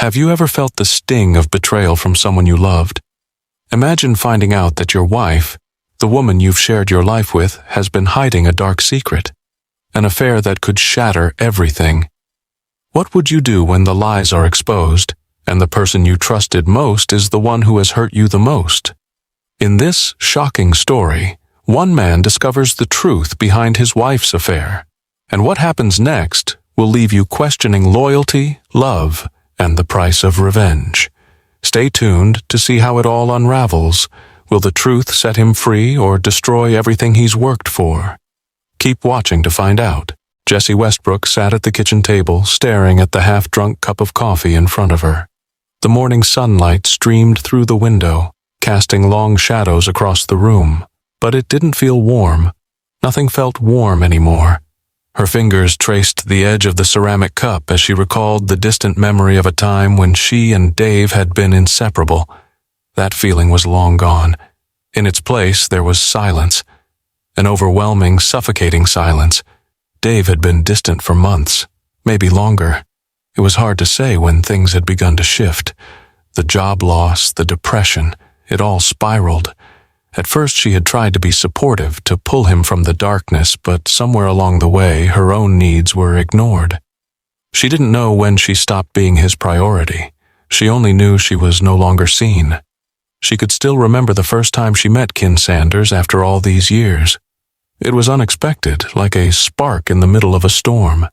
Have you ever felt the sting of betrayal from someone you loved? Imagine finding out that your wife, the woman you've shared your life with, has been hiding a dark secret, an affair that could shatter everything. What would you do when the lies are exposed, and the person you trusted most is the one who has hurt you the most? In this shocking story, one man discovers the truth behind his wife's affair, and what happens next will leave you questioning loyalty, love, and the price of revenge. Stay tuned to see how it all unravels. Will the truth set him free or destroy everything he's worked for? Keep watching to find out. Jessie Westbrook sat at the kitchen table, staring at the half-drunk cup of coffee in front of her. The morning sunlight streamed through the window, casting long shadows across the room, but it didn't feel warm. Nothing felt warm anymore. Her fingers traced the edge of the ceramic cup as she recalled the distant memory of a time when she and Dave had been inseparable. That feeling was long gone. In its place, there was silence. An overwhelming, suffocating silence. Dave had been distant for months, maybe longer. It was hard to say when things had begun to shift. The job loss, the depression, it all spiraled. At first she had tried to be supportive, to pull him from the darkness, but somewhere along the way her own needs were ignored. She didn't know when she stopped being his priority. She only knew she was no longer seen. She could still remember the first time she met Ken Sanders after all these years. It was unexpected, like a spark in the middle of a storm.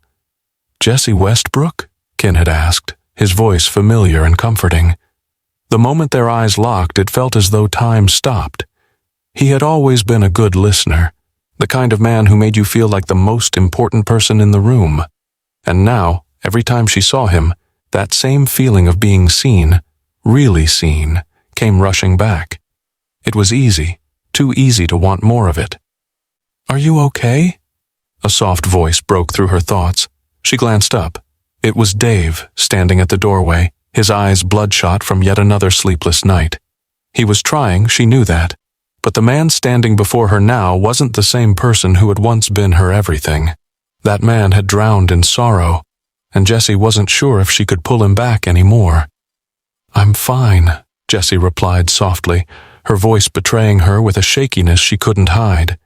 "Jessie Westbrook?" Ken had asked, his voice familiar and comforting. The moment their eyes locked, it felt as though time stopped. He had always been a good listener, the kind of man who made you feel like the most important person in the room. And now, every time she saw him, that same feeling of being seen, really seen, came rushing back. It was easy, too easy to want more of it. "Are you okay?" A soft voice broke through her thoughts. She glanced up. It was Dave, standing at the doorway, his eyes bloodshot from yet another sleepless night. He was trying, she knew that. But the man standing before her now wasn't the same person who had once been her everything. That man had drowned in sorrow, and Jessie wasn't sure if she could pull him back anymore. "I'm fine," Jessie replied softly, her voice betraying her with a shakiness she couldn't hide.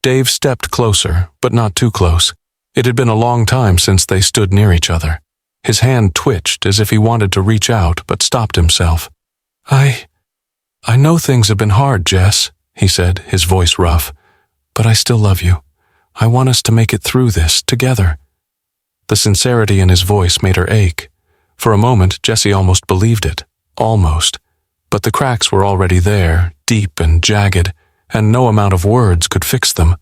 Dave stepped closer, but not too close. It had been a long time since they stood near each other. His hand twitched as if he wanted to reach out, but stopped himself. I know things have been hard, Jess," he said, his voice rough, "but I still love you. I want us to make it through this, together." The sincerity in his voice made her ache. For a moment, Jessie almost believed it. Almost. But the cracks were already there, deep and jagged, and no amount of words could fix them.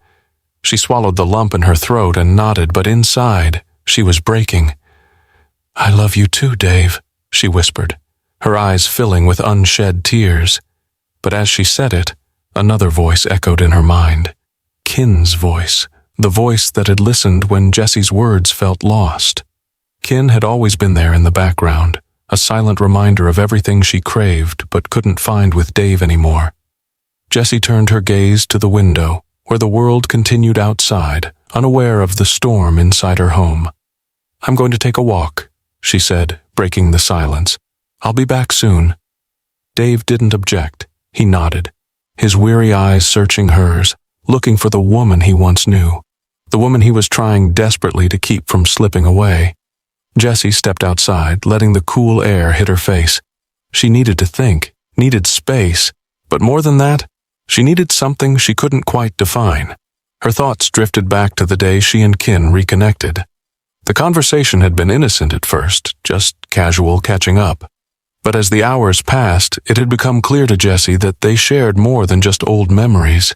She swallowed the lump in her throat and nodded, but inside, she was breaking. "I love you too, Dave," she whispered, her eyes filling with unshed tears. But as she said it, another voice echoed in her mind. Ken's voice, the voice that had listened when Jessie's words felt lost. Ken had always been there in the background, a silent reminder of everything she craved but couldn't find with Dave anymore. Jessie turned her gaze to the window, where the world continued outside, unaware of the storm inside her home. "I'm going to take a walk," she said, breaking the silence. "I'll be back soon." Dave didn't object. He nodded, his weary eyes searching hers, looking for the woman he once knew, the woman he was trying desperately to keep from slipping away. Jessie stepped outside, letting the cool air hit her face. She needed to think, needed space, but more than that, she needed something she couldn't quite define. Her thoughts drifted back to the day she and Ken reconnected. The conversation had been innocent at first, just casual catching up. But as the hours passed, it had become clear to Jessie that they shared more than just old memories.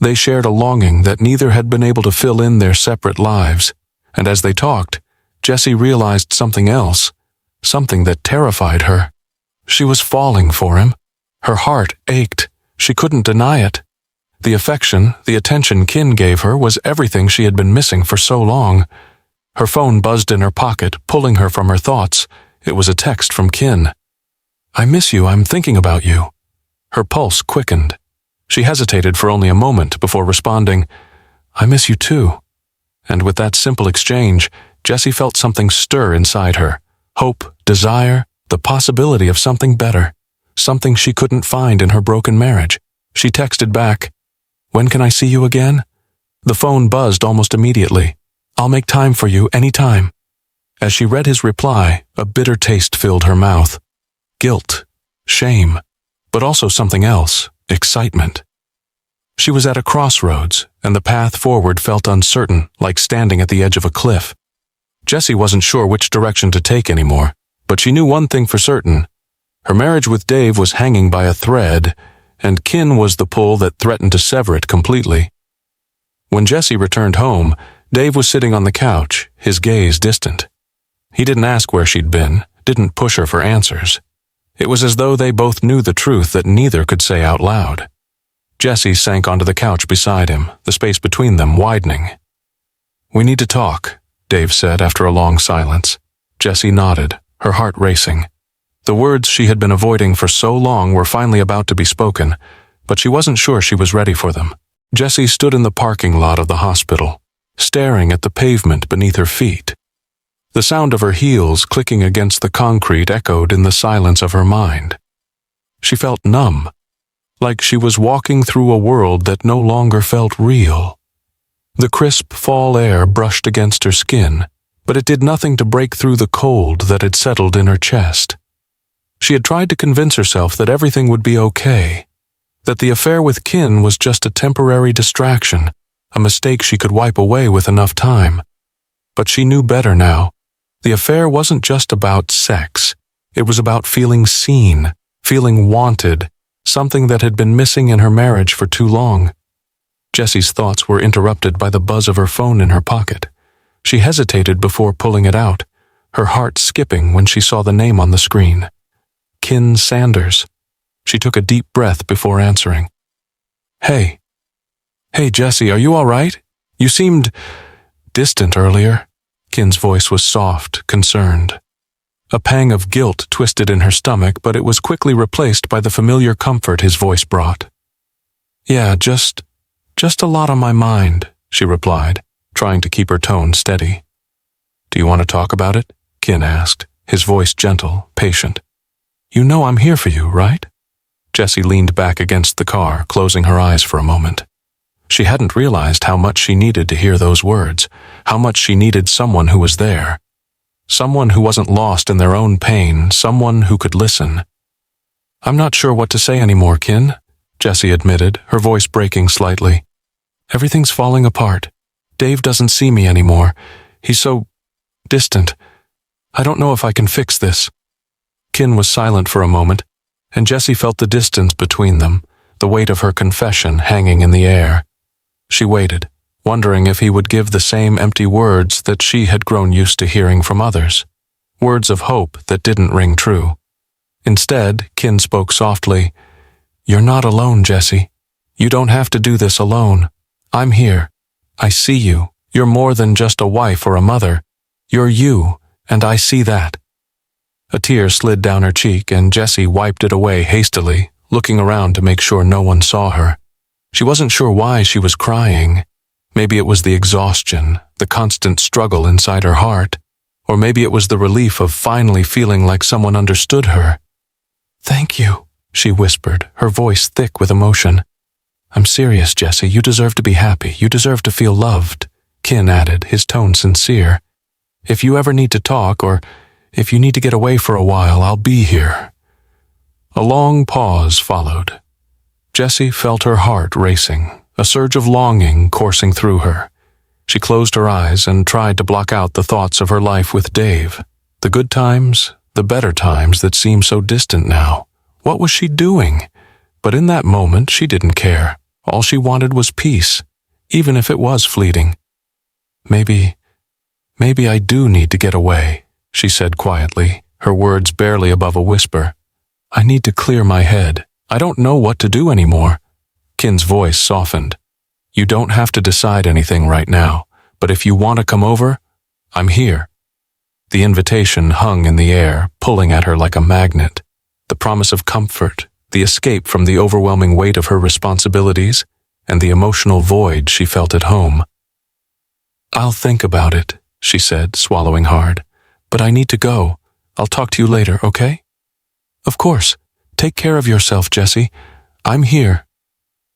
They shared a longing that neither had been able to fill in their separate lives. And as they talked, Jessie realized something else, something that terrified her. She was falling for him. Her heart ached. She couldn't deny it. The affection, the attention Ken gave her was everything she had been missing for so long. Her phone buzzed in her pocket, pulling her from her thoughts. It was a text from Ken. "I miss you, I'm thinking about you." Her pulse quickened. She hesitated for only a moment before responding, "I miss you too." And with that simple exchange, Jessie felt something stir inside her. Hope, desire, the possibility of something better, something she couldn't find in her broken marriage. She texted back, "When can I see you again?" The phone buzzed almost immediately. "I'll make time for you anytime." As she read his reply, a bitter taste filled her mouth. Guilt, shame, but also something else, excitement. She was at a crossroads, and the path forward felt uncertain, like standing at the edge of a cliff. Jessie wasn't sure which direction to take anymore, but she knew one thing for certain. Her marriage with Dave was hanging by a thread, and Kin was the pull that threatened to sever it completely. When Jessie returned home, Dave was sitting on the couch, his gaze distant. He didn't ask where she'd been, didn't push her for answers. It was as though they both knew the truth that neither could say out loud. Jessie sank onto the couch beside him, the space between them widening. "We need to talk," Dave said after a long silence. Jessie nodded, her heart racing. The words she had been avoiding for so long were finally about to be spoken, but she wasn't sure she was ready for them. Jessie stood in the parking lot of the hospital, staring at the pavement beneath her feet. The sound of her heels clicking against the concrete echoed in the silence of her mind. She felt numb, like she was walking through a world that no longer felt real. The crisp fall air brushed against her skin, but it did nothing to break through the cold that had settled in her chest. She had tried to convince herself that everything would be okay, that the affair with Kin was just a temporary distraction, a mistake she could wipe away with enough time. But she knew better now. The affair wasn't just about sex. It was about feeling seen, feeling wanted, something that had been missing in her marriage for too long. Jessie's thoughts were interrupted by the buzz of her phone in her pocket. She hesitated before pulling it out, her heart skipping when she saw the name on the screen. Kin Sanders. She took a deep breath before answering. "Hey. Hey, Jessie, are you all right? You seemed distant earlier." Kin's voice was soft, concerned. A pang of guilt twisted in her stomach, but it was quickly replaced by the familiar comfort his voice brought. "Yeah, just a lot on my mind," she replied, trying to keep her tone steady. "Do you want to talk about it?" Kin asked, his voice gentle, patient. "You know I'm here for you, right?" Jessie leaned back against the car, closing her eyes for a moment. She hadn't realized how much she needed to hear those words, how much she needed someone who was there. Someone who wasn't lost in their own pain, someone who could listen. "I'm not sure what to say anymore, Kin," Jessie admitted, her voice breaking slightly. "Everything's falling apart. Dave doesn't see me anymore. He's so distant. I don't know if I can fix this." Kin was silent for a moment, and Jessie felt the distance between them, the weight of her confession hanging in the air. She waited, wondering if he would give the same empty words that she had grown used to hearing from others, words of hope that didn't ring true. Instead, Kin spoke softly, "You're not alone, Jessie. You don't have to do this alone. I'm here. I see you. You're more than just a wife or a mother. You're you, and I see that." A tear slid down her cheek, and Jessie wiped it away hastily, looking around to make sure no one saw her. She wasn't sure why she was crying. Maybe it was the exhaustion, the constant struggle inside her heart, or maybe it was the relief of finally feeling like someone understood her. "Thank you," she whispered, her voice thick with emotion. "I'm serious, Jessie. You deserve to be happy. You deserve to feel loved," Kin added, his tone sincere. "If you ever need to talk, or if you need to get away for a while, I'll be here." A long pause followed. Jessie felt her heart racing, a surge of longing coursing through her. She closed her eyes and tried to block out the thoughts of her life with Dave, the good times, the better times that seemed so distant now. What was she doing? But in that moment, she didn't care. All she wanted was peace, even if it was fleeting. Maybe I do need to get away," she said quietly, her words barely above a whisper. "I need to clear my head. I don't know what to do anymore." Kin's voice softened. "You don't have to decide anything right now, but if you want to come over, I'm here." The invitation hung in the air, pulling at her like a magnet. The promise of comfort, the escape from the overwhelming weight of her responsibilities, and the emotional void she felt at home. "I'll think about it," she said, swallowing hard. "But I need to go. I'll talk to you later, okay? Of course. Take care of yourself, Jessie. I'm here.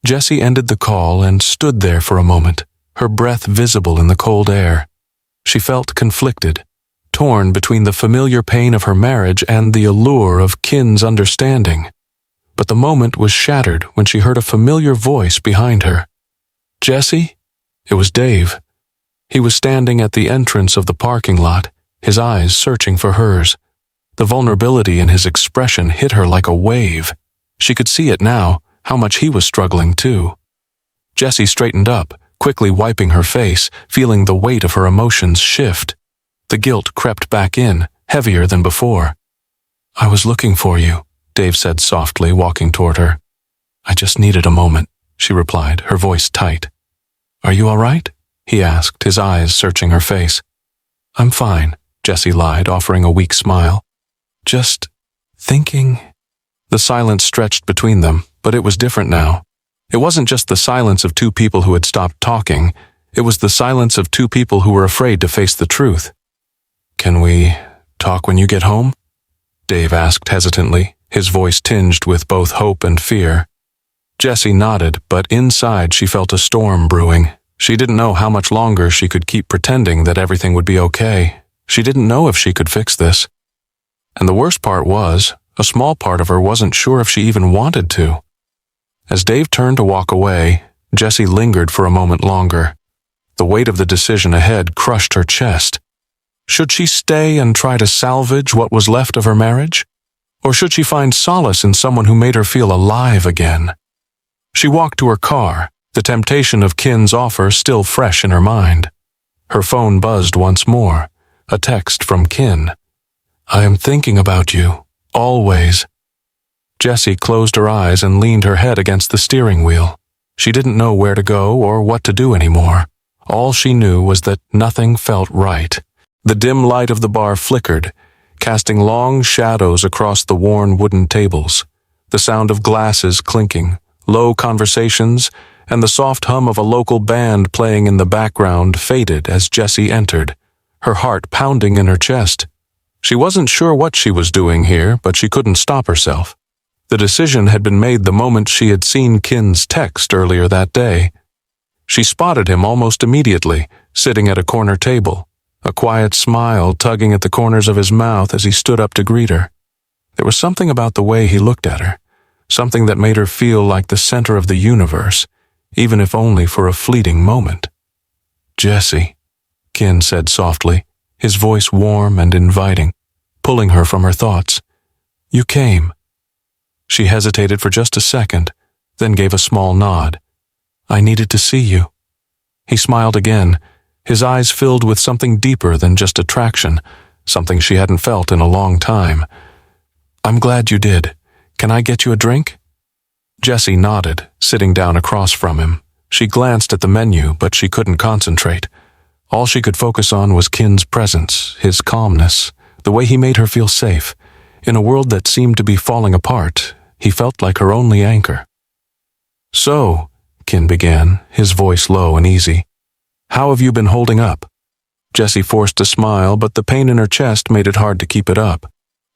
Jessie ended the call and stood there for a moment, her breath visible in the cold air. She felt conflicted, torn between the familiar pain of her marriage and the allure of Kin's understanding. But the moment was shattered when she heard a familiar voice behind her. Jessie? It was Dave. He was standing at the entrance of the parking lot, his eyes searching for hers. The vulnerability in his expression hit her like a wave. She could see it now, how much he was struggling too. Jessie straightened up, quickly wiping her face, feeling the weight of her emotions shift. The guilt crept back in, heavier than before. I was looking for you, Dave said softly, walking toward her. I just needed a moment, she replied, her voice tight. Are you all right? He asked, his eyes searching her face. I'm fine, Jessie lied, offering a weak smile. Just thinking. The silence stretched between them, but it was different now. It wasn't just the silence of two people who had stopped talking. It was the silence of two people who were afraid to face the truth. Can we talk when you get home? Dave asked hesitantly, his voice tinged with both hope and fear. Jessie nodded, but inside she felt a storm brewing. She didn't know how much longer she could keep pretending that everything would be okay. She didn't know if she could fix this. And the worst part was, a small part of her wasn't sure if she even wanted to. As Dave turned to walk away, Jessie lingered for a moment longer. The weight of the decision ahead crushed her chest. Should she stay and try to salvage what was left of her marriage? Or should she find solace in someone who made her feel alive again? She walked to her car, the temptation of Kin's offer still fresh in her mind. Her phone buzzed once more, a text from Kin. I am thinking about you, always. Jessie closed her eyes and leaned her head against the steering wheel. She didn't know where to go or what to do anymore. All she knew was that nothing felt right. The dim light of the bar flickered, casting long shadows across the worn wooden tables. The sound of glasses clinking, low conversations, and the soft hum of a local band playing in the background faded as Jessie entered, her heart pounding in her chest. She wasn't sure what she was doing here, but she couldn't stop herself. The decision had been made the moment she had seen Kin's text earlier that day. She spotted him almost immediately, sitting at a corner table, a quiet smile tugging at the corners of his mouth as he stood up to greet her. There was something about the way he looked at her, something that made her feel like the center of the universe, even if only for a fleeting moment. Jessie, Kin said softly, his voice warm and inviting, pulling her from her thoughts. You came. She hesitated for just a second, then gave a small nod. I needed to see you. He smiled again, his eyes filled with something deeper than just attraction, something she hadn't felt in a long time. I'm glad you did. Can I get you a drink? Jessie nodded, sitting down across from him. She glanced at the menu, but she couldn't concentrate. All she could focus on was Kin's presence, his calmness, the way he made her feel safe. In a world that seemed to be falling apart, he felt like her only anchor. So, Kin began, his voice low and easy. How have you been holding up? Jessie forced a smile, but the pain in her chest made it hard to keep it up.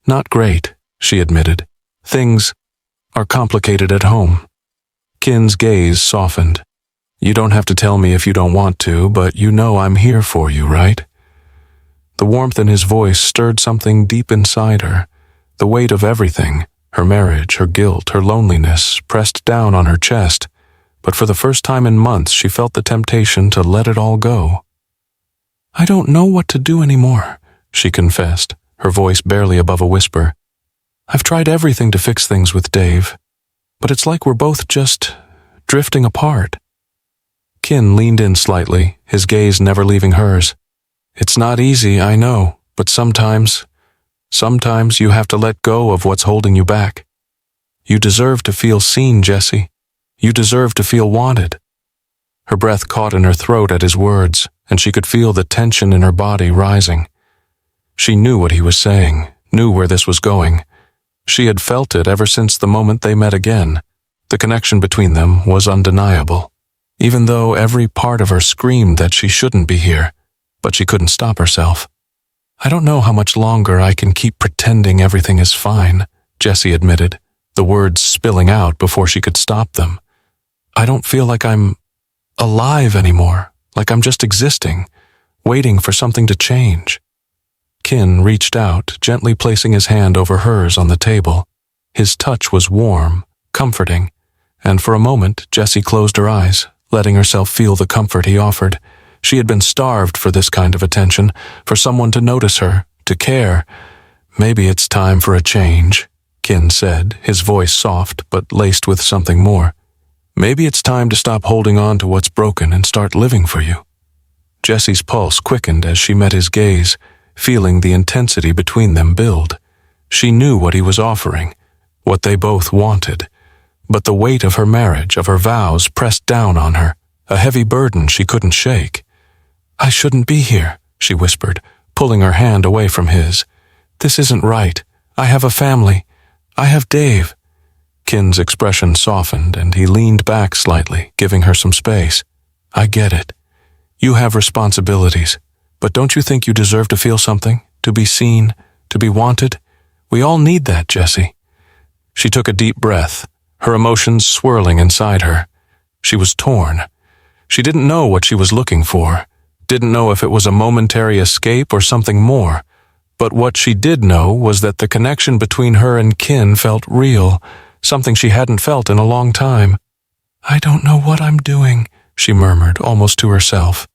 Not great, she admitted. Things are complicated at home. Kin's gaze softened. You don't have to tell me if you don't want to, but you know I'm here for you, right? The warmth in his voice stirred something deep inside her. The weight of everything, her marriage, her guilt, her loneliness, pressed down on her chest. But for the first time in months, she felt the temptation to let it all go. I don't know what to do anymore, she confessed, her voice barely above a whisper. I've tried everything to fix things with Dave, but it's like we're both just drifting apart. Kin leaned in slightly, his gaze never leaving hers. It's not easy, I know, but sometimes you have to let go of what's holding you back. You deserve to feel seen, Jessie. You deserve to feel wanted. Her breath caught in her throat at his words, and she could feel the tension in her body rising. She knew what he was saying, knew where this was going. She had felt it ever since the moment they met again. The connection between them was undeniable, even though every part of her screamed that she shouldn't be here, but she couldn't stop herself. I don't know how much longer I can keep pretending everything is fine, Jessie admitted, the words spilling out before she could stop them. I don't feel like I'm alive anymore, like I'm just existing, waiting for something to change. Kin reached out, gently placing his hand over hers on the table. His touch was warm, comforting, and for a moment Jessie closed her eyes, letting herself feel the comfort he offered. She had been starved for this kind of attention, for someone to notice her, to care. Maybe it's time for a change, Kin said, his voice soft but laced with something more. Maybe it's time to stop holding on to what's broken and start living for you. Jessie's pulse quickened as she met his gaze, feeling the intensity between them build. She knew what he was offering, what they both wanted. But the weight of her marriage, of her vows, pressed down on her, a heavy burden she couldn't shake. I shouldn't be here, she whispered, pulling her hand away from his. This isn't right. I have a family. I have Dave. Kin's expression softened, and he leaned back slightly, giving her some space. I get it. You have responsibilities, but don't you think you deserve to feel something, to be seen, to be wanted? We all need that, Jessie. She took a deep breath, her emotions swirling inside her. She was torn. She didn't know what she was looking for, didn't know if it was a momentary escape or something more. But what she did know was that the connection between her and Kin felt real, something she hadn't felt in a long time. I don't know what I'm doing, she murmured, almost to herself.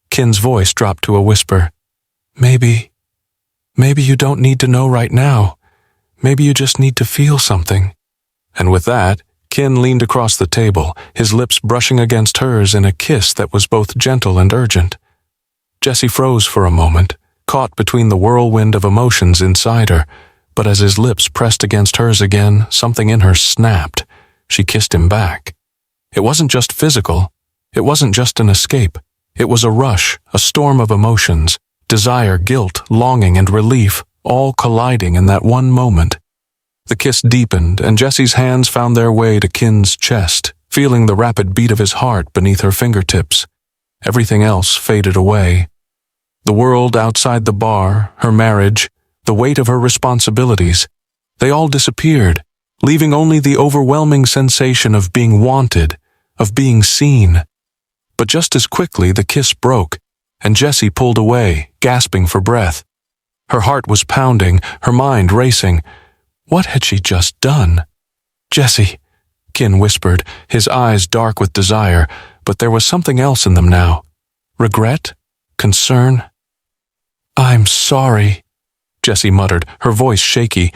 Kin's voice dropped to a whisper. Maybe you don't need to know right now. Maybe you just need to feel something. And with that, Kin leaned across the table, his lips brushing against hers in a kiss that was both gentle and urgent. Jessie froze for a moment, caught between the whirlwind of emotions inside her, but as his lips pressed against hers again, something in her snapped. She kissed him back. It wasn't just physical. It wasn't just an escape. It was a rush, a storm of emotions, desire, guilt, longing, and relief, all colliding in that one moment. The kiss deepened, and Jessie's hands found their way to Kin's chest, feeling the rapid beat of his heart beneath her fingertips. Everything else faded away. The world outside the bar, her marriage, the weight of her responsibilities, they all disappeared, leaving only the overwhelming sensation of being wanted, of being seen. But just as quickly the kiss broke, and Jessie pulled away, gasping for breath. Her heart was pounding, her mind racing. What had she just done? Jessie, Kin whispered, his eyes dark with desire, but there was something else in them now. Regret? Concern? I'm sorry, Jessie muttered, her voice shaky.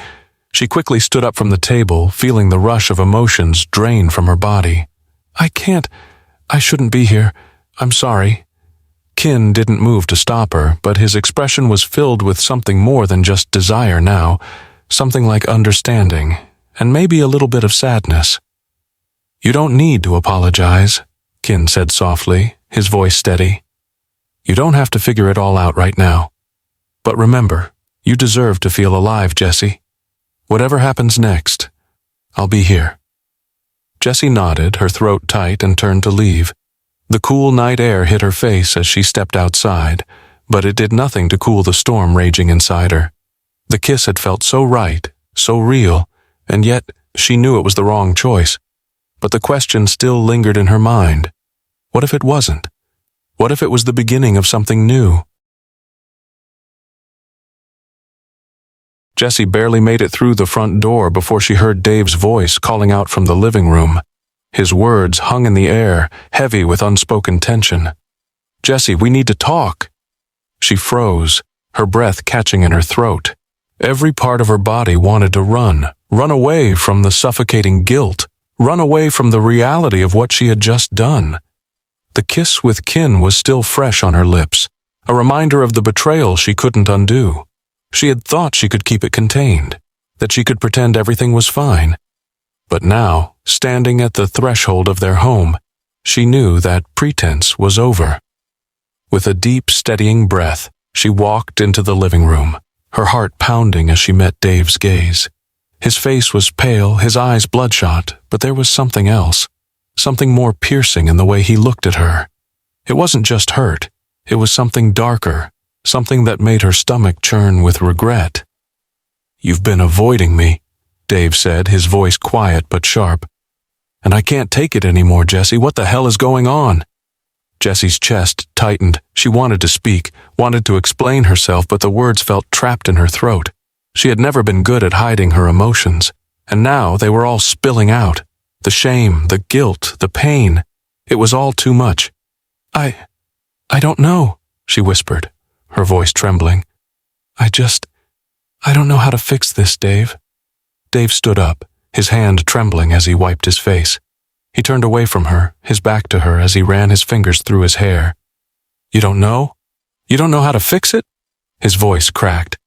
She quickly stood up from the table, feeling the rush of emotions drain from her body. I shouldn't be here. I'm sorry. Kin didn't move to stop her, but his expression was filled with something more than just desire now, something like understanding, and maybe a little bit of sadness. You don't need to apologize, Kin said softly, his voice steady. You don't have to figure it all out right now. But remember, you deserve to feel alive, Jessie. Whatever happens next, I'll be here. Jessie nodded, her throat tight, and turned to leave. The cool night air hit her face as she stepped outside, but it did nothing to cool the storm raging inside her. The kiss had felt so right, so real, and yet she knew it was the wrong choice. But the question still lingered in her mind. What if it wasn't? What if it was the beginning of something new? Jessie barely made it through the front door before she heard Dave's voice calling out from the living room. His words hung in the air, heavy with unspoken tension. Jessie, we need to talk. She froze, her breath catching in her throat. Every part of her body wanted to run away from the suffocating guilt, run away from the reality of what she had just done. The kiss with Kin was still fresh on her lips, a reminder of the betrayal she couldn't undo. She had thought she could keep it contained, that she could pretend everything was fine. But now, standing at the threshold of their home, she knew that pretense was over. With a deep, steadying breath, she walked into the living room, her heart pounding as she met Dave's gaze. His face was pale, his eyes bloodshot, but there was something else, something more piercing in the way he looked at her. It wasn't just hurt, it was something darker, something that made her stomach churn with regret. "You've been avoiding me," Dave said, his voice quiet but sharp. "And I can't take it anymore, Jessie. What the hell is going on?" Jessie's chest tightened. She wanted to speak, wanted to explain herself, but the words felt trapped in her throat. She had never been good at hiding her emotions, and now they were all spilling out. The shame, the guilt, the pain. It was all too much. I don't know," she whispered, her voice trembling. I don't know how to fix this, Dave." Dave stood up, his hand trembling as he wiped his face. He turned away from her, his back to her as he ran his fingers through his hair. "You don't know? You don't know how to fix it?" His voice cracked.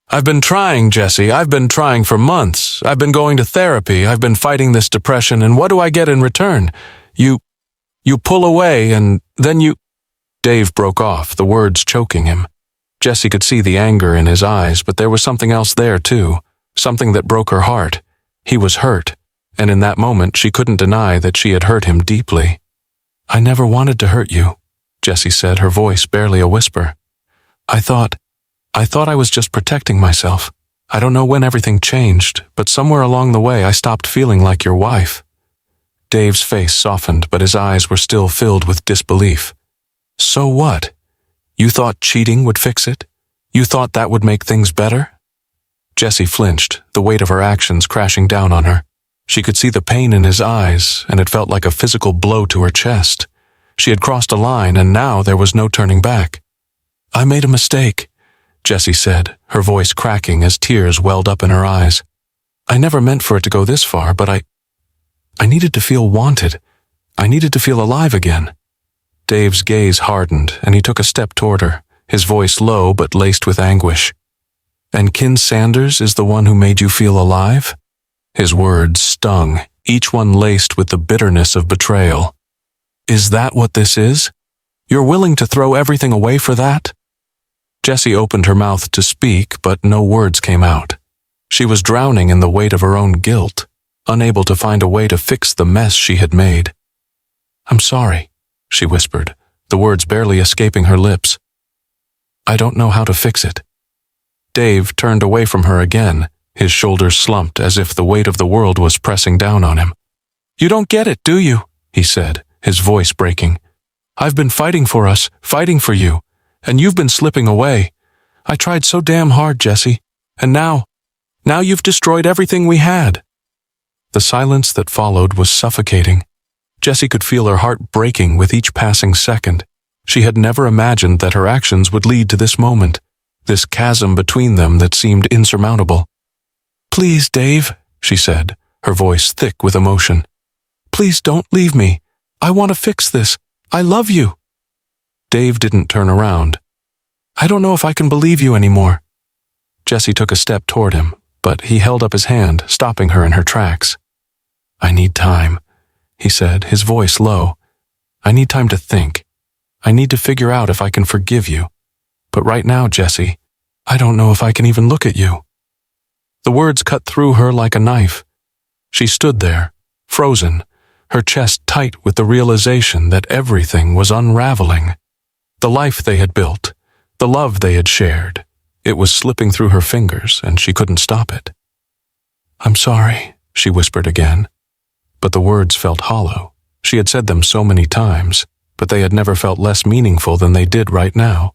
"I've been trying, Jessie. I've been trying for months. I've been going to therapy. I've been fighting this depression, and what do I get in return? You pull away, and then you—" Dave broke off, the words choking him. Jessie could see the anger in his eyes, but there was something else there, too, something that broke her heart. He was hurt, and in that moment she couldn't deny that she had hurt him deeply. "I never wanted to hurt you," Jessie said, her voice barely a whisper. I thought I was just protecting myself. I don't know when everything changed, but somewhere along the way I stopped feeling like your wife." Dave's face softened, but his eyes were still filled with disbelief. "So what? You thought cheating would fix it? You thought that would make things better?" Jessie flinched, the weight of her actions crashing down on her. She could see the pain in his eyes, and it felt like a physical blow to her chest. She had crossed a line, and now there was no turning back. "I made a mistake," Jessie said, her voice cracking as tears welled up in her eyes. "I never meant for it to go this far, but I needed to feel wanted. I needed to feel alive again." Dave's gaze hardened, and he took a step toward her, his voice low but laced with anguish. "And Ken Sanders is the one who made you feel alive?" His words stung, each one laced with the bitterness of betrayal. "Is that what this is? You're willing to throw everything away for that?" Jessie opened her mouth to speak, but no words came out. She was drowning in the weight of her own guilt, unable to find a way to fix the mess she had made. "I'm sorry," she whispered, the words barely escaping her lips. "I don't know how to fix it." Dave turned away from her again, his shoulders slumped as if the weight of the world was pressing down on him. "You don't get it, do you?" he said, his voice breaking. "I've been fighting for us, fighting for you, and you've been slipping away. I tried so damn hard, Jessie, and now you've destroyed everything we had." The silence that followed was suffocating. Jessie could feel her heart breaking with each passing second. She had never imagined that her actions would lead to this moment, this chasm between them that seemed insurmountable. "Please, Dave," she said, her voice thick with emotion. "Please don't leave me. I want to fix this. I love you." Dave didn't turn around. "I don't know if I can believe you anymore." Jessie took a step toward him, but he held up his hand, stopping her in her tracks. "I need time," he said, his voice low. "I need time to think. I need to figure out if I can forgive you. But right now, Jessie, I don't know if I can even look at you." The words cut through her like a knife. She stood there, frozen, her chest tight with the realization that everything was unraveling. The life they had built, the love they had shared, it was slipping through her fingers, and she couldn't stop it. "I'm sorry," she whispered again. But the words felt hollow. She had said them so many times, but they had never felt less meaningful than they did right now.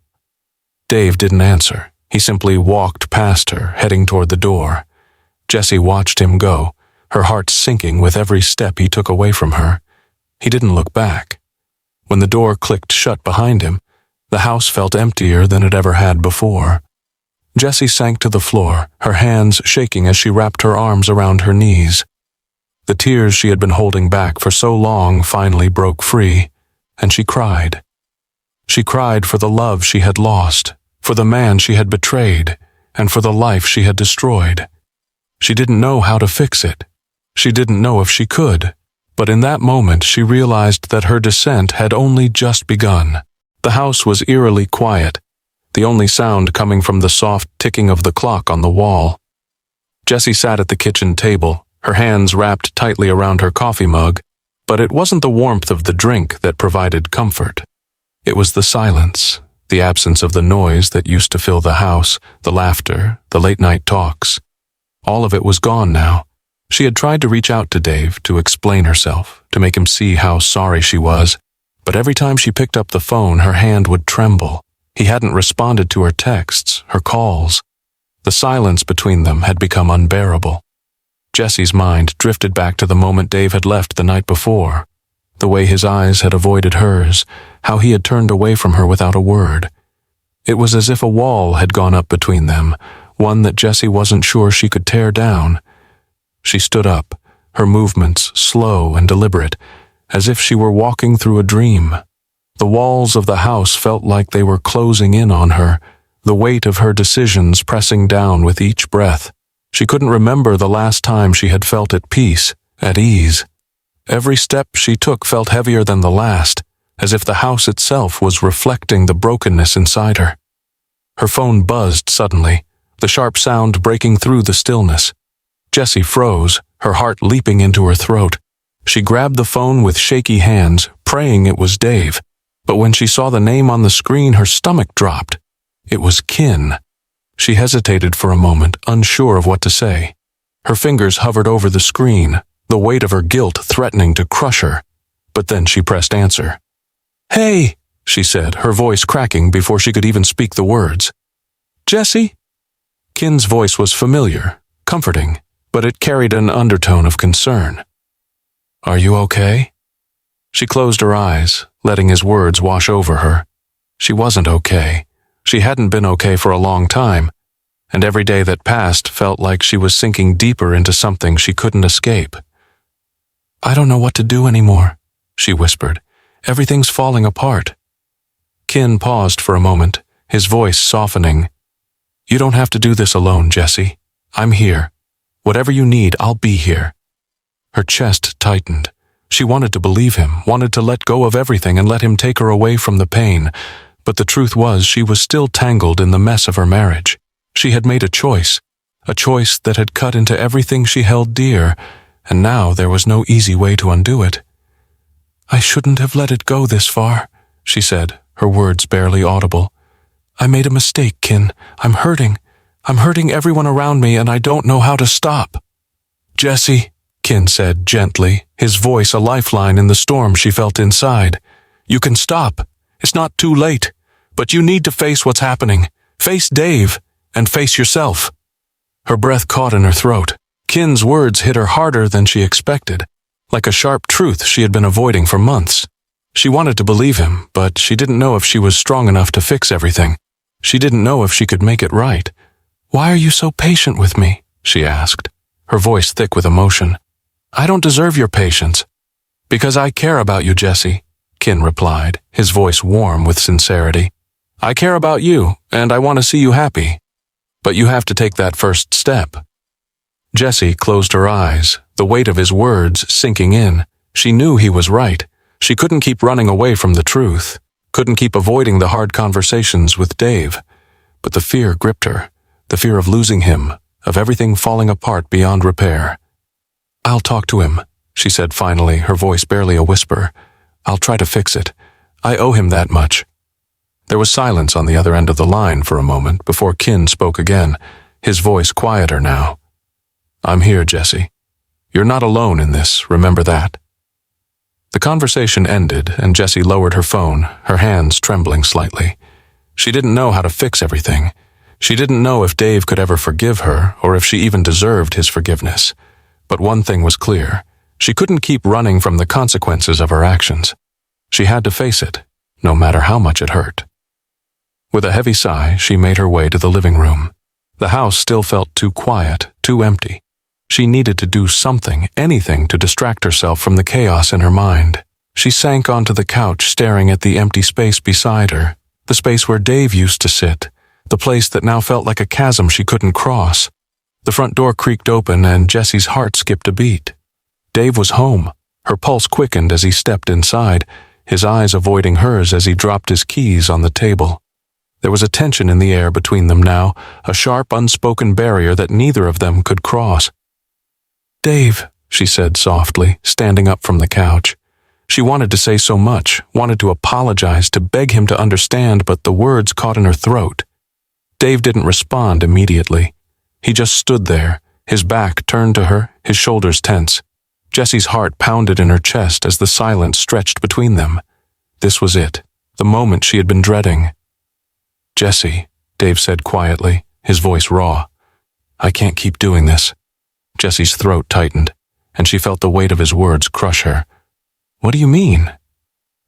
Dave didn't answer. He simply walked past her, heading toward the door. Jessie watched him go, her heart sinking with every step he took away from her. He didn't look back. When the door clicked shut behind him, the house felt emptier than it ever had before. Jessie sank to the floor, her hands shaking as she wrapped her arms around her knees. The tears she had been holding back for so long finally broke free, and she cried. She cried for the love she had lost, for the man she had betrayed, and for the life she had destroyed. She didn't know how to fix it. She didn't know if she could, but in that moment she realized that her descent had only just begun. The house was eerily quiet, the only sound coming from the soft ticking of the clock on the wall. Jessie sat at the kitchen table, her hands wrapped tightly around her coffee mug, but it wasn't the warmth of the drink that provided comfort. It was the silence, the absence of the noise that used to fill the house, the laughter, the late-night talks. All of it was gone now. She had tried to reach out to Dave, to explain herself, to make him see how sorry she was, but every time she picked up the phone, her hand would tremble. He hadn't responded to her texts, her calls. The silence between them had become unbearable. Jesse's mind drifted back to the moment Dave had left the night before, the way his eyes had avoided hers, how he had turned away from her without a word. It was as if a wall had gone up between them, one that Jessie wasn't sure she could tear down. She stood up, her movements slow and deliberate, as if she were walking through a dream. The walls of the house felt like they were closing in on her, the weight of her decisions pressing down with each breath. She couldn't remember the last time she had felt at peace, at ease. Every step she took felt heavier than the last, as if the house itself was reflecting the brokenness inside her. Her phone buzzed suddenly, the sharp sound breaking through the stillness. Jessie froze, her heart leaping into her throat. She grabbed the phone with shaky hands, praying it was Dave. But when she saw the name on the screen, her stomach dropped. It was Kin. She hesitated for a moment, unsure of what to say. Her fingers hovered over the screen, the weight of her guilt threatening to crush her. But then she pressed answer. "Hey," she said, her voice cracking before she could even speak the words. "Jessie?" Kin's voice was familiar, comforting, but it carried an undertone of concern. "Are you okay?" She closed her eyes, letting his words wash over her. She wasn't okay. She hadn't been okay for a long time, and every day that passed felt like she was sinking deeper into something she couldn't escape. "I don't know what to do anymore," she whispered. "Everything's falling apart." Kin paused for a moment, his voice softening. "You don't have to do this alone, Jessie. I'm here. Whatever you need, I'll be here." Her chest tightened. She wanted to believe him, wanted to let go of everything and let him take her away from the pain. But the truth was she was still tangled in the mess of her marriage. She had made a choice that had cut into everything she held dear, and now there was no easy way to undo it. "I shouldn't have let it go this far," she said, her words barely audible. "I made a mistake, Kin. I'm hurting. I'm hurting everyone around me, and I don't know how to stop." "Jessie," Kin said gently, his voice a lifeline in the storm she felt inside. "You can stop. It's not too late. But you need to face what's happening. Face Dave, and face yourself." Her breath caught in her throat. Kin's words hit her harder than she expected, like a sharp truth she had been avoiding for months. She wanted to believe him, but she didn't know if she was strong enough to fix everything. She didn't know if she could make it right. "Why are you so patient with me?" she asked, her voice thick with emotion. "I don't deserve your patience." "Because I care about you, Jessie," Kin replied, his voice warm with sincerity. "I care about you, and I want to see you happy. But you have to take that first step." Jessie closed her eyes, the weight of his words sinking in. She knew he was right. She couldn't keep running away from the truth, couldn't keep avoiding the hard conversations with Dave. But the fear gripped her, the fear of losing him, of everything falling apart beyond repair. "I'll talk to him," she said finally, her voice barely a whisper. "I'll try to fix it. I owe him that much." There was silence on the other end of the line for a moment before Kin spoke again, his voice quieter now. "I'm here, Jessie. You're not alone in this, remember that." The conversation ended, and Jessie lowered her phone, her hands trembling slightly. She didn't know how to fix everything. She didn't know if Dave could ever forgive her, or if she even deserved his forgiveness. But one thing was clear. She couldn't keep running from the consequences of her actions. She had to face it, no matter how much it hurt. With a heavy sigh, she made her way to the living room. The house still felt too quiet, too empty. She needed to do something, anything, to distract herself from the chaos in her mind. She sank onto the couch, staring at the empty space beside her, the space where Dave used to sit, the place that now felt like a chasm she couldn't cross. The front door creaked open, and Jessie's heart skipped a beat. Dave was home. Her pulse quickened as he stepped inside, his eyes avoiding hers as he dropped his keys on the table. There was a tension in the air between them now, a sharp, unspoken barrier that neither of them could cross. "Dave," she said softly, standing up from the couch. She wanted to say so much, wanted to apologize, to beg him to understand, but the words caught in her throat. Dave didn't respond immediately. He just stood there, his back turned to her, his shoulders tense. Jessie's heart pounded in her chest as the silence stretched between them. This was it, the moment she had been dreading. "Jessie," Dave said quietly, his voice raw. "I can't keep doing this." Jessie's throat tightened, and she felt the weight of his words crush her. "What do you mean?"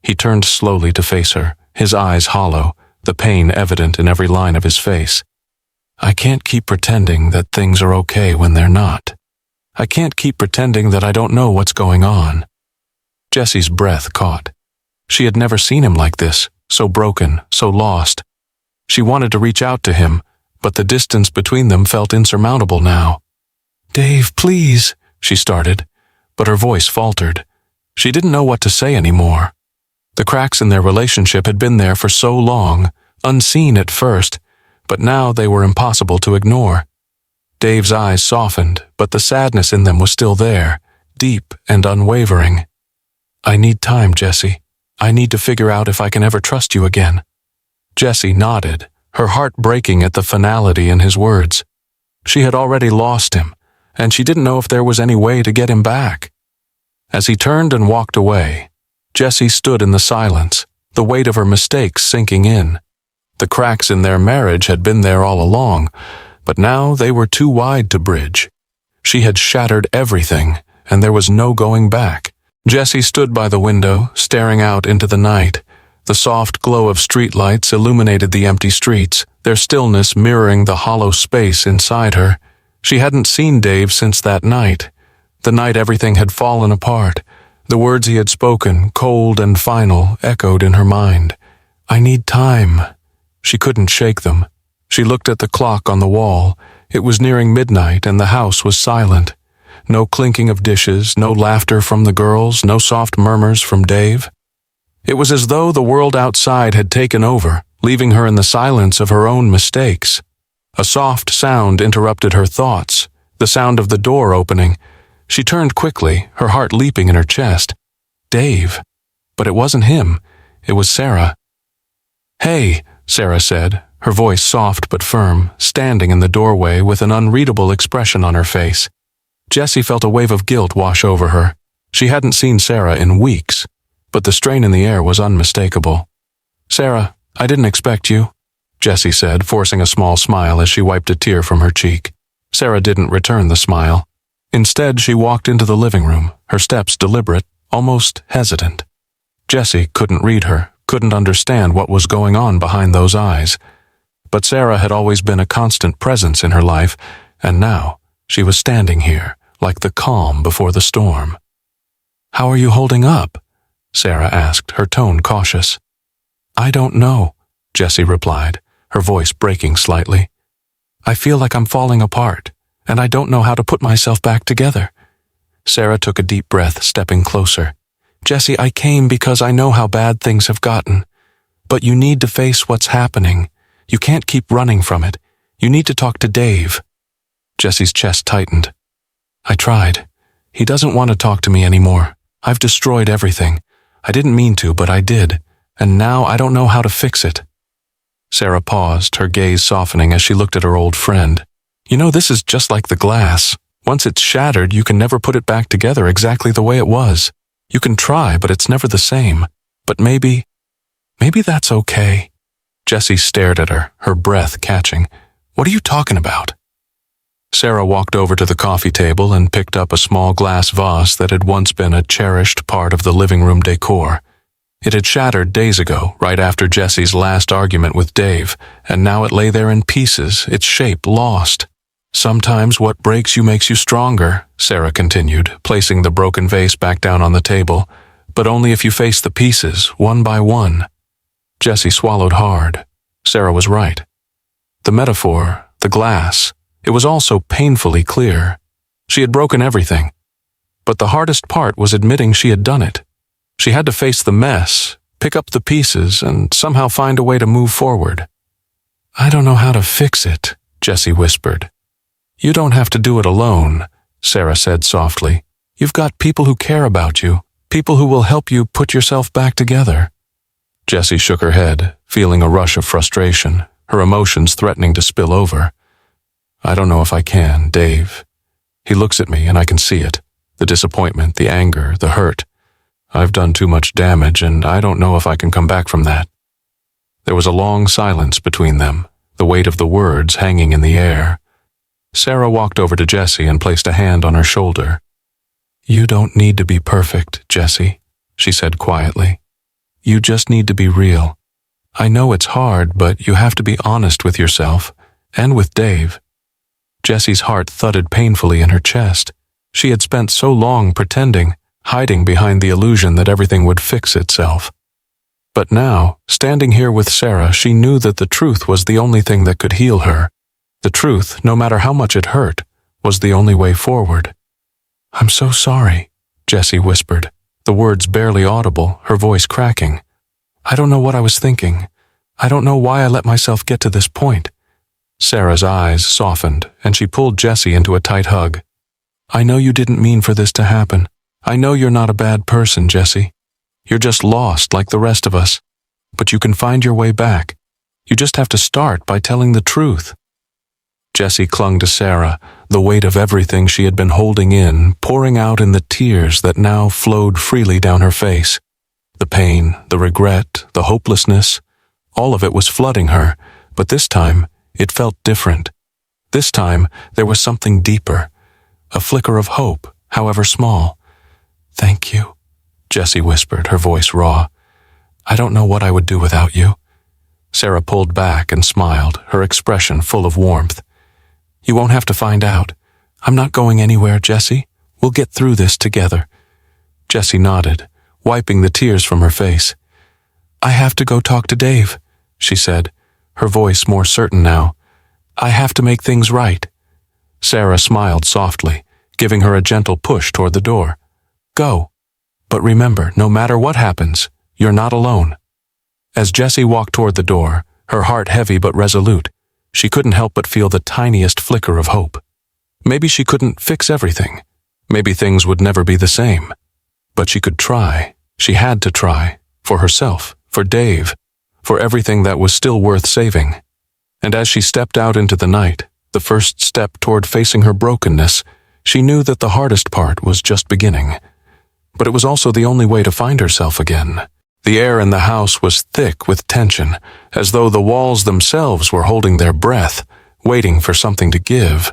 He turned slowly to face her, his eyes hollow, the pain evident in every line of his face. "I can't keep pretending that things are okay when they're not. I can't keep pretending that I don't know what's going on." Jessie's breath caught. She had never seen him like this, so broken, so lost. She wanted to reach out to him, but the distance between them felt insurmountable now. "Dave, please," she started, but her voice faltered. She didn't know what to say anymore. The cracks in their relationship had been there for so long, unseen at first, but now they were impossible to ignore. Dave's eyes softened, but the sadness in them was still there, deep and unwavering. "I need time, Jessie. I need to figure out if I can ever trust you again." Jessie nodded, her heart breaking at the finality in his words. She had already lost him, and she didn't know if there was any way to get him back. As he turned and walked away, Jessie stood in the silence, the weight of her mistakes sinking in. The cracks in their marriage had been there all along, but now they were too wide to bridge. She had shattered everything, and there was no going back. Jessie stood by the window, staring out into the night. The soft glow of streetlights illuminated the empty streets, their stillness mirroring the hollow space inside her. She hadn't seen Dave since that night, the night everything had fallen apart. The words he had spoken, cold and final, echoed in her mind. "I need time." She couldn't shake them. She looked at the clock on the wall. It was nearing midnight, and the house was silent. No clinking of dishes, no laughter from the girls, no soft murmurs from Dave. It was as though the world outside had taken over, leaving her in the silence of her own mistakes. A soft sound interrupted her thoughts, the sound of the door opening. She turned quickly, her heart leaping in her chest. Dave. But it wasn't him. It was Sarah. "Hey," Sarah said, her voice soft but firm, standing in the doorway with an unreadable expression on her face. Jessie felt a wave of guilt wash over her. She hadn't seen Sarah in weeks, but the strain in the air was unmistakable. "Sarah, I didn't expect you," Jessie said, forcing a small smile as she wiped a tear from her cheek. Sarah didn't return the smile. Instead, she walked into the living room, her steps deliberate, almost hesitant. Jessie couldn't read her, couldn't understand what was going on behind those eyes. But Sarah had always been a constant presence in her life, and now she was standing here, like the calm before the storm. "How are you holding up?" Sarah asked, her tone cautious. "I don't know," Jessie replied, her voice breaking slightly. "I feel like I'm falling apart, and I don't know how to put myself back together." Sarah took a deep breath, stepping closer. "Jessie, I came because I know how bad things have gotten. But you need to face what's happening. You can't keep running from it. You need to talk to Dave." Jessie's chest tightened. "I tried. He doesn't want to talk to me anymore. I've destroyed everything. I didn't mean to, but I did. And now I don't know how to fix it." Sarah paused, her gaze softening as she looked at her old friend. "You know, this is just like the glass. Once it's shattered, you can never put it back together exactly the way it was. You can try, but it's never the same. But maybe that's okay." Jessie stared at her, her breath catching. "What are you talking about?" Sarah walked over to the coffee table and picked up a small glass vase that had once been a cherished part of the living room decor. It had shattered days ago, right after Jessie's last argument with Dave, and now it lay there in pieces, its shape lost. "Sometimes what breaks you makes you stronger," Sarah continued, placing the broken vase back down on the table, "but only if you face the pieces, one by one." Jessie swallowed hard. Sarah was right. The metaphor, the glass, it was all so painfully clear. She had broken everything. But the hardest part was admitting she had done it. She had to face the mess, pick up the pieces, and somehow find a way to move forward. "I don't know how to fix it," Jessie whispered. "You don't have to do it alone," Sarah said softly. "You've got people who care about you, People who will help you put yourself back together." Jessie shook her head, feeling a rush of frustration, her emotions threatening to spill over. "I don't know if I can, Dave." He looks at me and I can see it. The disappointment, the anger, the hurt. I've done too much damage and I don't know if I can come back from that. There was a long silence between them, the weight of the words hanging in the air. Sarah walked over to Jessie and placed a hand on her shoulder. "You don't need to be perfect, Jessie," she said quietly. "You just need to be real. I know it's hard, but you have to be honest with yourself, and with Dave." Jessie's heart thudded painfully in her chest. She had spent so long pretending, hiding behind the illusion that everything would fix itself. But now, standing here with Sarah, she knew that the truth was the only thing that could heal her. The truth, no matter how much it hurt, was the only way forward. "I'm so sorry," Jessie whispered, the words barely audible, her voice cracking. "I don't know what I was thinking. I don't know why I let myself get to this point." Sarah's eyes softened, and she pulled Jessie into a tight hug. "I know you didn't mean for this to happen. I know you're not a bad person, Jessie. You're just lost like the rest of us. But you can find your way back. You just have to start by telling the truth." Jessie clung to Sarah, the weight of everything she had been holding in, pouring out in the tears that now flowed freely down her face. The pain, the regret, the hopelessness, all of it was flooding her, but this time it felt different. This time there was something deeper, a flicker of hope, however small. "Thank you," Jessie whispered, her voice raw. "I don't know what I would do without you." Sarah pulled back and smiled, her expression full of warmth. "You won't have to find out. I'm not going anywhere, Jessie. We'll get through this together." Jessie nodded, wiping the tears from her face. "I have to go talk to Dave," she said, her voice more certain now. "I have to make things right." Sarah smiled softly, giving her a gentle push toward the door. "Go. But remember, no matter what happens, you're not alone." As Jessie walked toward the door, her heart heavy but resolute, she couldn't help but feel the tiniest flicker of hope. Maybe she couldn't fix everything. Maybe things would never be the same. But she could try. She had to try. For herself, for Dave, for everything that was still worth saving. And as she stepped out into the night, the first step toward facing her brokenness, she knew that the hardest part was just beginning. But it was also the only way to find herself again. The air in the house was thick with tension, as though the walls themselves were holding their breath, waiting for something to give.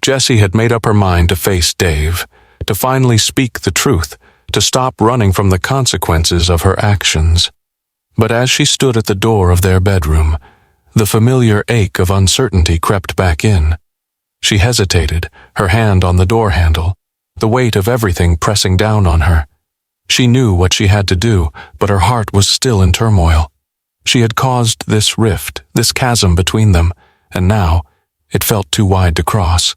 Jessie had made up her mind to face Dave, to finally speak the truth, to stop running from the consequences of her actions. But as she stood at the door of their bedroom, the familiar ache of uncertainty crept back in. She hesitated, her hand on the door handle, the weight of everything pressing down on her. She knew what she had to do, but her heart was still in turmoil. She had caused this rift, this chasm between them, and now it felt too wide to cross.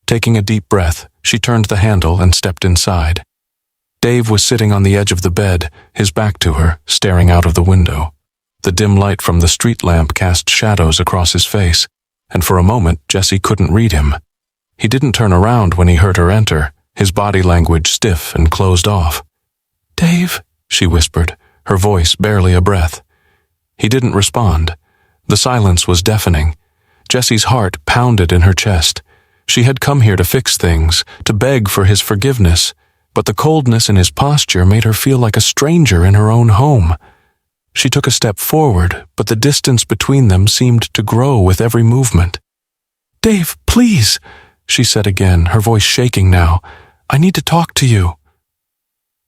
Taking a deep breath, she turned the handle and stepped inside. Dave was sitting on the edge of the bed, his back to her, staring out of the window. The dim light from the street lamp cast shadows across his face, and for a moment Jessie couldn't read him. He didn't turn around when he heard her enter, his body language stiff and closed off. "Dave," she whispered, her voice barely a breath. He didn't respond. The silence was deafening. Jessie's heart pounded in her chest. She had come here to fix things, to beg for his forgiveness, but the coldness in his posture made her feel like a stranger in her own home. She took a step forward, but the distance between them seemed to grow with every movement. "Dave, please," she said again, her voice shaking now. "I need to talk to you."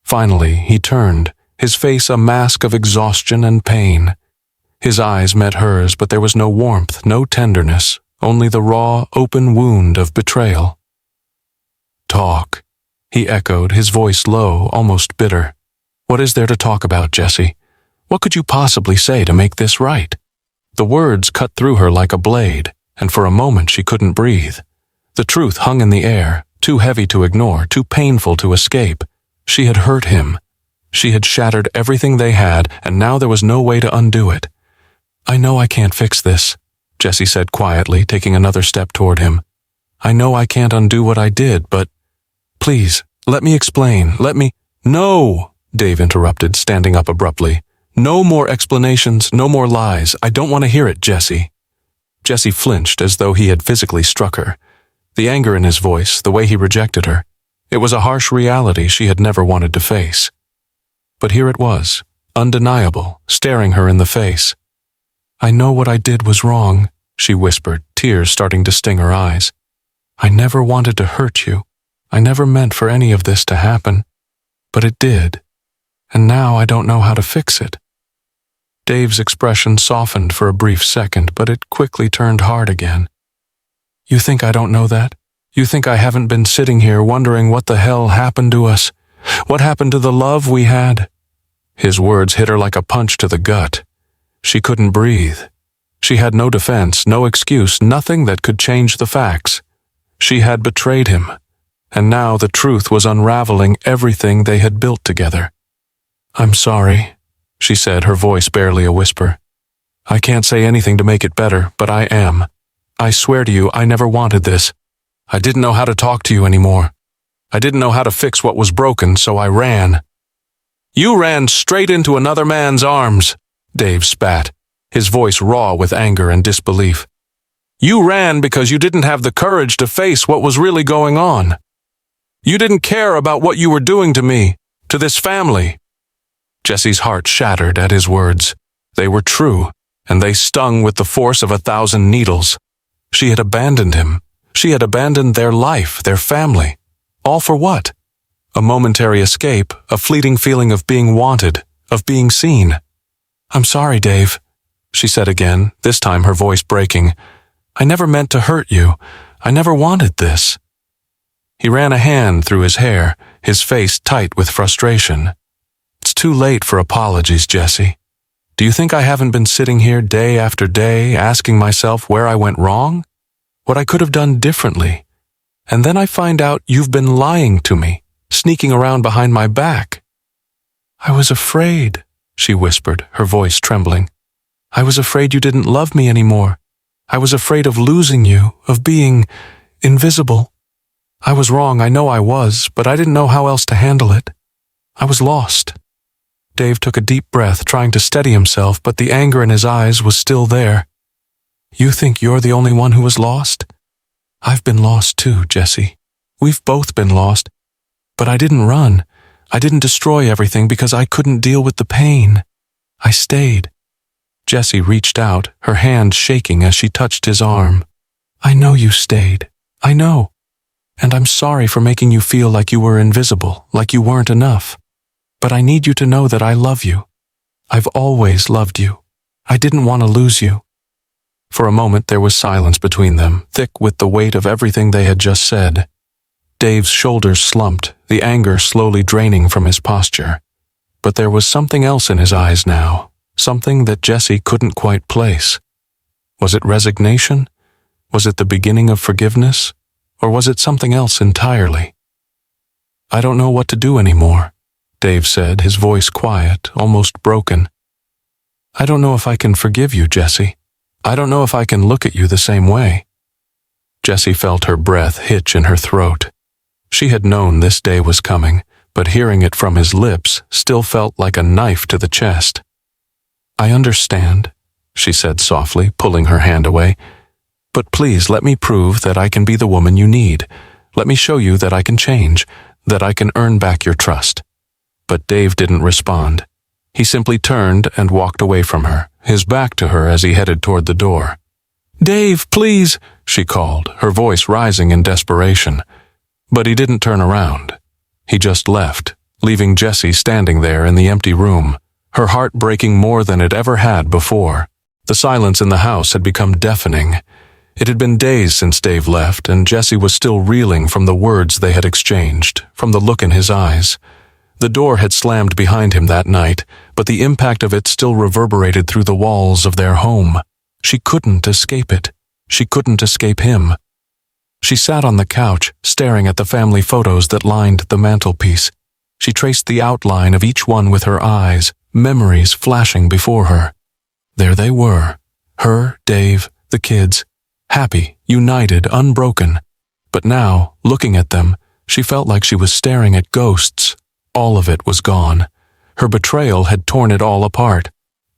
Finally, he turned, his face a mask of exhaustion and pain. His eyes met hers, but there was no warmth, no tenderness, only the raw, open wound of betrayal. "Talk," he echoed, his voice low, almost bitter. "What is there to talk about, Jessie? What could you possibly say to make this right?" The words cut through her like a blade, and for a moment she couldn't breathe. The truth hung in the air, too heavy to ignore, too painful to escape. She had hurt him. She had shattered everything they had, and now there was no way to undo it. "I know I can't fix this," Jessie said quietly, taking another step toward him. "I know I can't undo what I did, but please, let me explain, let me—" No, Dave interrupted, standing up abruptly. No more explanations, no more lies. I don't want to hear it, Jessie. Jessie flinched as though he had physically struck her. The anger in his voice, the way he rejected her, it was a harsh reality she had never wanted to face. But here it was, undeniable, staring her in the face. I know what I did was wrong, she whispered, tears starting to sting her eyes. I never wanted to hurt you. I never meant for any of this to happen. But it did. And now I don't know how to fix it. Dave's expression softened for a brief second, but it quickly turned hard again. You think I don't know that? You think I haven't been sitting here wondering what the hell happened to us? What happened to the love we had? His words hit her like a punch to the gut. She couldn't breathe. She had no defense, no excuse, nothing that could change the facts. She had betrayed him, and now the truth was unraveling everything they had built together. I'm sorry, she said, her voice barely a whisper. I can't say anything to make it better, but I am. I swear to you, I never wanted this. I didn't know how to talk to you anymore. I didn't know how to fix what was broken, so I ran. You ran straight into another man's arms, Dave spat, his voice raw with anger and disbelief. You ran because you didn't have the courage to face what was really going on. You didn't care about what you were doing to me, to this family. Jessie's heart shattered at his words. They were true, and they stung with the force of 1,000 needles. She had abandoned him. She had abandoned their life, their family. All for what? A momentary escape, a fleeting feeling of being wanted, of being seen. I'm sorry, Dave, she said again, this time her voice breaking. I never meant to hurt you. I never wanted this. He ran a hand through his hair, his face tight with frustration. It's too late for apologies, Jessie. Do you think I haven't been sitting here day after day asking myself where I went wrong? What I could have done differently? And then I find out you've been lying to me, sneaking around behind my back. I was afraid, she whispered, her voice trembling. I was afraid you didn't love me anymore. I was afraid of losing you, of being invisible. I was wrong, I know I was, but I didn't know how else to handle it. I was lost. Dave took a deep breath, trying to steady himself, but the anger in his eyes was still there. You think you're the only one who was lost? I've been lost too, Jessie. We've both been lost. But I didn't run. I didn't destroy everything because I couldn't deal with the pain. I stayed. Jessie reached out, her hand shaking as she touched his arm. I know you stayed. I know. And I'm sorry for making you feel like you were invisible, like you weren't enough. But I need you to know that I love you. I've always loved you. I didn't want to lose you. For a moment there was silence between them, thick with the weight of everything they had just said. Dave's shoulders slumped, the anger slowly draining from his posture. But there was something else in his eyes now, something that Jessie couldn't quite place. Was it resignation? Was it the beginning of forgiveness? Or was it something else entirely? I don't know what to do anymore, Dave said, his voice quiet, almost broken. I don't know if I can forgive you, Jessie. I don't know if I can look at you the same way. Jessie felt her breath hitch in her throat. She had known this day was coming, but hearing it from his lips still felt like a knife to the chest. I understand, she said softly, pulling her hand away. But please let me prove that I can be the woman you need. Let me show you that I can change, that I can earn back your trust. But Dave didn't respond. He simply turned and walked away from her, his back to her as he headed toward the door. Dave, please, she called, her voice rising in desperation. But he didn't turn around. He just left, leaving Jessie standing there in the empty room, her heart breaking more than it ever had before. The silence in the house had become deafening. It had been days since Dave left, and Jessie was still reeling from the words they had exchanged, from the look in his eyes. The door had slammed behind him that night, but the impact of it still reverberated through the walls of their home. She couldn't escape it. She couldn't escape him. She sat on the couch, staring at the family photos that lined the mantelpiece. She traced the outline of each one with her eyes, memories flashing before her. There they were, her, Dave, the kids, happy, united, unbroken. But now, looking at them, she felt like she was staring at ghosts. All of it was gone. Her betrayal had torn it all apart.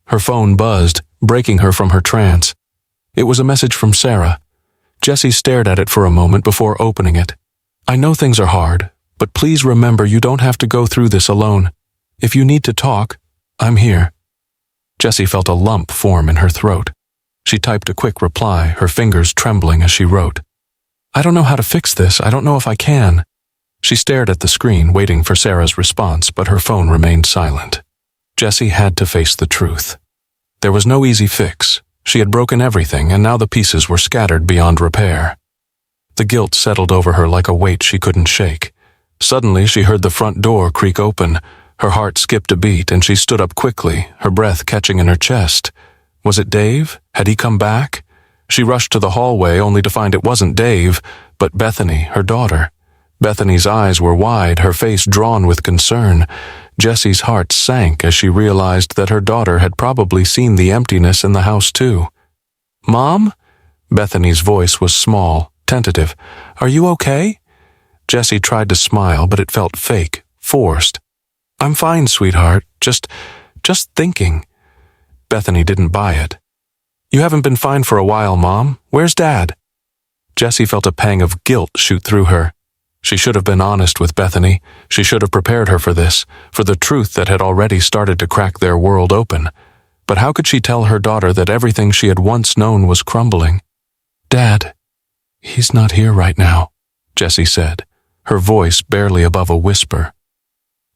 Her phone buzzed, breaking her from her trance. It was a message from Sarah. Jessie stared at it for a moment before opening it. "I know things are hard, but please remember you don't have to go through this alone. If you need to talk, I'm here." Jessie felt a lump form in her throat. She typed a quick reply, her fingers trembling as she wrote. "I don't know how to fix this. I don't know if I can." She stared at the screen, waiting for Sarah's response, but her phone remained silent. Jessie had to face the truth. There was no easy fix. She had broken everything, and now the pieces were scattered beyond repair. The guilt settled over her like a weight she couldn't shake. Suddenly, she heard the front door creak open. Her heart skipped a beat, and she stood up quickly, her breath catching in her chest. Was it Dave? Had he come back? She rushed to the hallway, only to find it wasn't Dave, but Bethany, her daughter. Bethany's eyes were wide, her face drawn with concern. Jessie's heart sank as she realized that her daughter had probably seen the emptiness in the house too. "Mom?" Bethany's voice was small, tentative. "Are you okay?" Jessie tried to smile, but it felt fake, forced. "I'm fine, sweetheart. Just thinking." Bethany didn't buy it. "You haven't been fine for a while, Mom. Where's Dad?" Jessie felt a pang of guilt shoot through her. She should have been honest with Bethany. She should have prepared her for this, for the truth that had already started to crack their world open. But how could she tell her daughter that everything she had once known was crumbling? "Dad, he's not here right now," Jessie said, her voice barely above a whisper.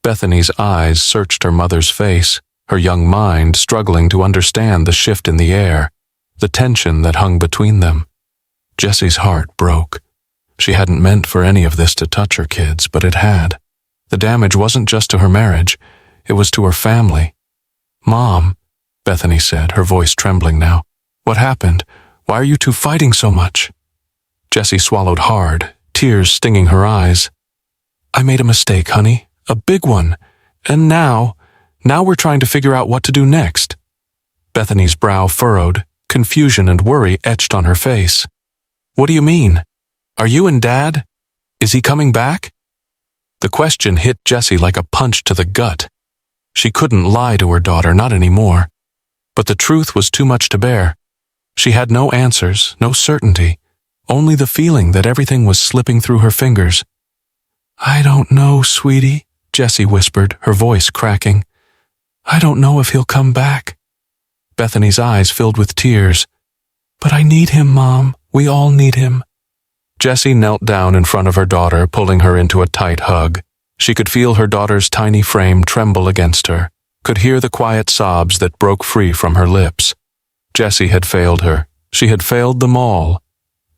Bethany's eyes searched her mother's face, her young mind struggling to understand the shift in the air, the tension that hung between them. Jessie's heart broke. She hadn't meant for any of this to touch her kids, but it had. The damage wasn't just to her marriage, it was to her family. "Mom," Bethany said, her voice trembling now. "What happened? Why are you two fighting so much?" Jessie swallowed hard, tears stinging her eyes. "I made a mistake, honey, a big one. And now we're trying to figure out what to do next." Bethany's brow furrowed, confusion and worry etched on her face. "What do you mean? Are you and Dad? Is he coming back?" The question hit Jessie like a punch to the gut. She couldn't lie to her daughter, not anymore. But the truth was too much to bear. She had no answers, no certainty, only the feeling that everything was slipping through her fingers. "I don't know, sweetie," Jessie whispered, her voice cracking. "I don't know if he'll come back." Bethany's eyes filled with tears. "But I need him, Mom. We all need him." Jessie knelt down in front of her daughter, pulling her into a tight hug. She could feel her daughter's tiny frame tremble against her, could hear the quiet sobs that broke free from her lips. Jessie had failed her. She had failed them all.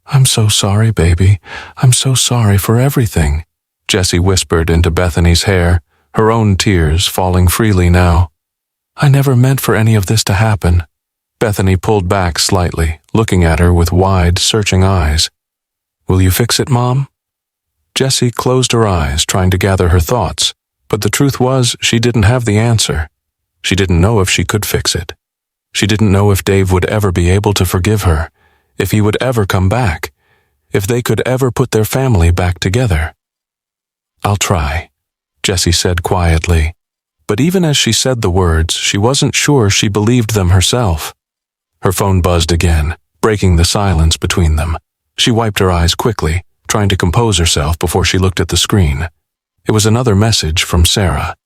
"I'm so sorry, baby. I'm so sorry for everything," Jessie whispered into Bethany's hair, her own tears falling freely now. "I never meant for any of this to happen." Bethany pulled back slightly, looking at her with wide, searching eyes. "Will you fix it, Mom?" Jessie closed her eyes, trying to gather her thoughts, but the truth was she didn't have the answer. She didn't know if she could fix it. She didn't know if Dave would ever be able to forgive her, if he would ever come back, if they could ever put their family back together. "I'll try," Jessie said quietly. But even as she said the words, she wasn't sure she believed them herself. Her phone buzzed again, breaking the silence between them. She wiped her eyes quickly, trying to compose herself before she looked at the screen. It was another message from Sarah.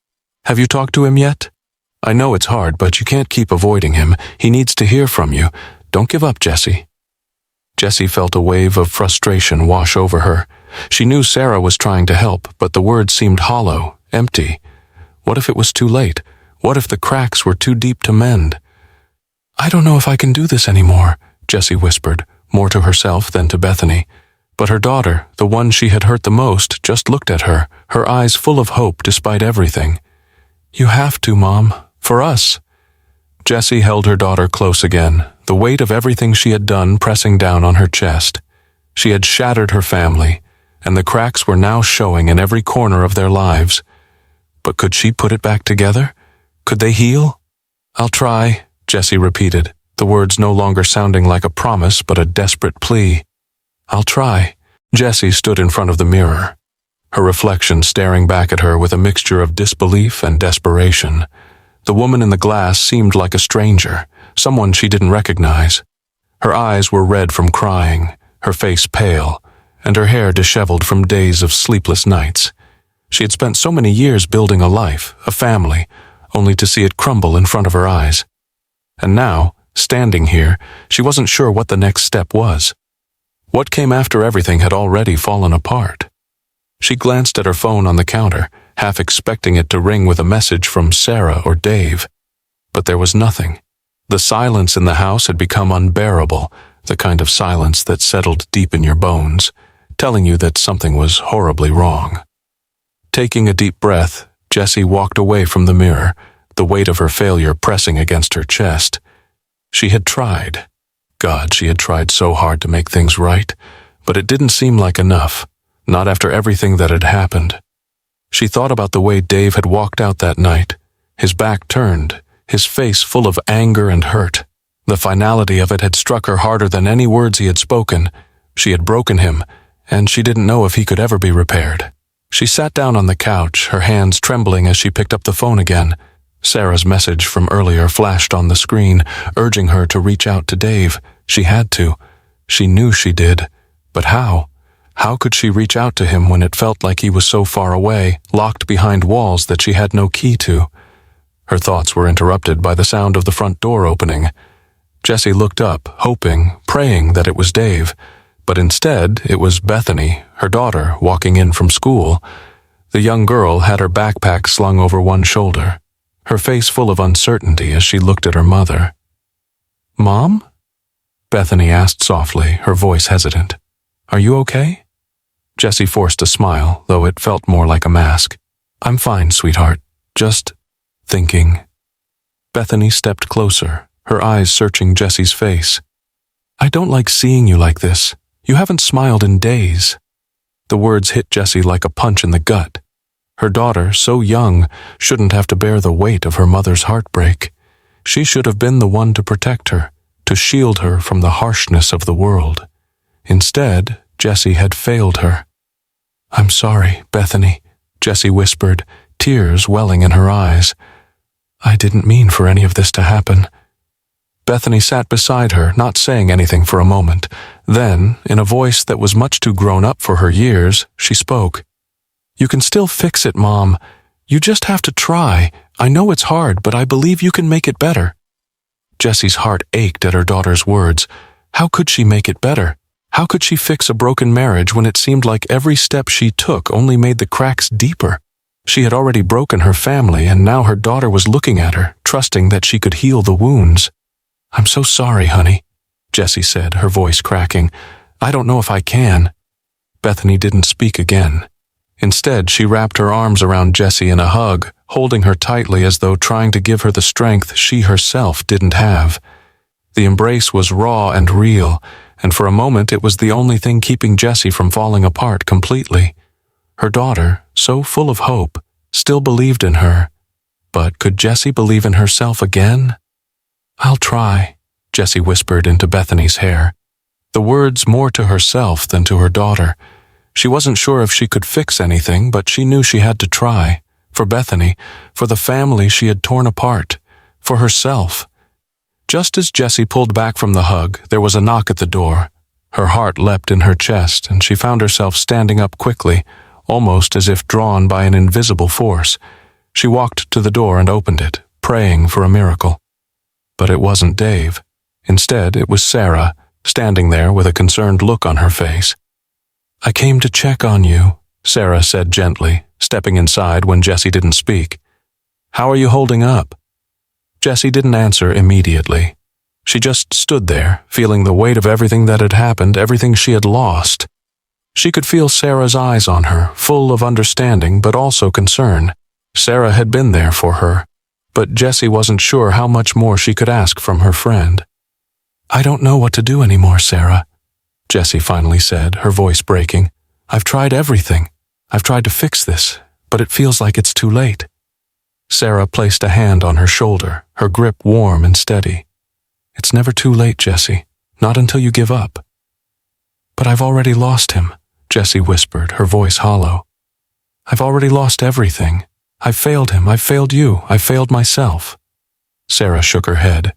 "Have you talked to him yet? I know it's hard, but you can't keep avoiding him. He needs to hear from you. Don't give up, Jessie." Jessie felt a wave of frustration wash over her. She knew Sarah was trying to help, but the words seemed hollow, empty. What if it was too late? What if the cracks were too deep to mend? "I don't know if I can do this anymore," Jessie whispered, more to herself than to Bethany. But her daughter, the one she had hurt the most, just looked at her, her eyes full of hope despite everything. "You have to, Mom. For us." Jessie held her daughter close again, the weight of everything she had done pressing down on her chest. She had shattered her family, and the cracks were now showing in every corner of their lives. But could she put it back together? Could they heal? "I'll try," Jessie repeated, the words no longer sounding like a promise but a desperate plea. "I'll try." Jessie stood in front of the mirror. her reflection staring back at her with a mixture of disbelief and desperation. The woman in the glass seemed like a stranger, someone she didn't recognize. Her eyes were red from crying, her face pale, and her hair disheveled from days of sleepless nights. She had spent so many years building a life, a family, only to see it crumble in front of her eyes. And now, standing here, she wasn't sure what the next step was. What came after everything had already fallen apart. She glanced at her phone on the counter, half expecting it to ring with a message from Sarah or Dave. But there was nothing. The silence in the house had become unbearable, the kind of silence that settled deep in your bones, telling you that something was horribly wrong. Taking a deep breath, Jessie walked away from the mirror, the weight of her failure pressing against her chest. She had tried. God, she had tried so hard to make things right, but it didn't seem like enough, not after everything that had happened. She thought about the way Dave had walked out that night, his back turned, his face full of anger and hurt. The finality of it had struck her harder than any words he had spoken. She had broken him, and she didn't know if he could ever be repaired. She sat down on the couch, her hands trembling as she picked up the phone again. Sarah's message from earlier flashed on the screen, urging her to reach out to Dave. She had to. She knew she did. But how? How could she reach out to him when it felt like he was so far away, locked behind walls that she had no key to? Her thoughts were interrupted by the sound of the front door opening. Jessie looked up, hoping, praying that it was Dave. But instead, it was Bethany, her daughter, walking in from school. The young girl had her backpack slung over one shoulder, her face full of uncertainty as she looked at her mother. "Mom?" Bethany asked softly, her voice hesitant. "Are you okay?" Jessie forced a smile, though it felt more like a mask. "I'm fine, sweetheart. Just thinking." Bethany stepped closer, her eyes searching Jessie's face. "I don't like seeing you like this. You haven't smiled in days." The words hit Jessie like a punch in the gut. Her daughter, so young, shouldn't have to bear the weight of her mother's heartbreak. She should have been the one to protect her, to shield her from the harshness of the world. Instead, Jessie had failed her. "I'm sorry, Bethany," Jessie whispered, tears welling in her eyes. "I didn't mean for any of this to happen." Bethany sat beside her, not saying anything for a moment. Then, in a voice that was much too grown up for her years, she spoke. "You can still fix it, Mom. You just have to try. I know it's hard, but I believe you can make it better." Jessie's heart ached at her daughter's words. How could she make it better? How could she fix a broken marriage when it seemed like every step she took only made the cracks deeper? She had already broken her family, and now her daughter was looking at her, trusting that she could heal the wounds. "I'm so sorry, honey," Jessie said, her voice cracking. "I don't know if I can." Bethany didn't speak again. Instead, she wrapped her arms around Jessie in a hug, holding her tightly as though trying to give her the strength she herself didn't have. The embrace was raw and real, and for a moment it was the only thing keeping Jessie from falling apart completely. Her daughter, so full of hope, still believed in her. But could Jessie believe in herself again? "I'll try," Jessie whispered into Bethany's hair. The words more to herself than to her daughter. She wasn't sure if she could fix anything, but she knew she had to try. For Bethany, for the family she had torn apart, for herself. Just as Jessie pulled back from the hug, there was a knock at the door. Her heart leapt in her chest, and she found herself standing up quickly, almost as if drawn by an invisible force. She walked to the door and opened it, praying for a miracle. But it wasn't Dave. Instead, it was Sarah, standing there with a concerned look on her face. "I came to check on you," Sarah said gently, stepping inside when Jessie didn't speak. "How are you holding up?" Jessie didn't answer immediately. She just stood there, feeling the weight of everything that had happened, everything she had lost. She could feel Sarah's eyes on her, full of understanding but also concern. Sarah had been there for her, but Jessie wasn't sure how much more she could ask from her friend. "I don't know what to do anymore, Sarah," Jessie finally said, her voice breaking. "I've tried everything. I've tried to fix this, but it feels like it's too late." Sarah placed a hand on her shoulder, her grip warm and steady. "It's never too late, Jessie. Not until you give up." "But I've already lost him," Jessie whispered, her voice hollow. I've already lost everything. I've failed him. I've failed you. I've failed myself. Sarah shook her head.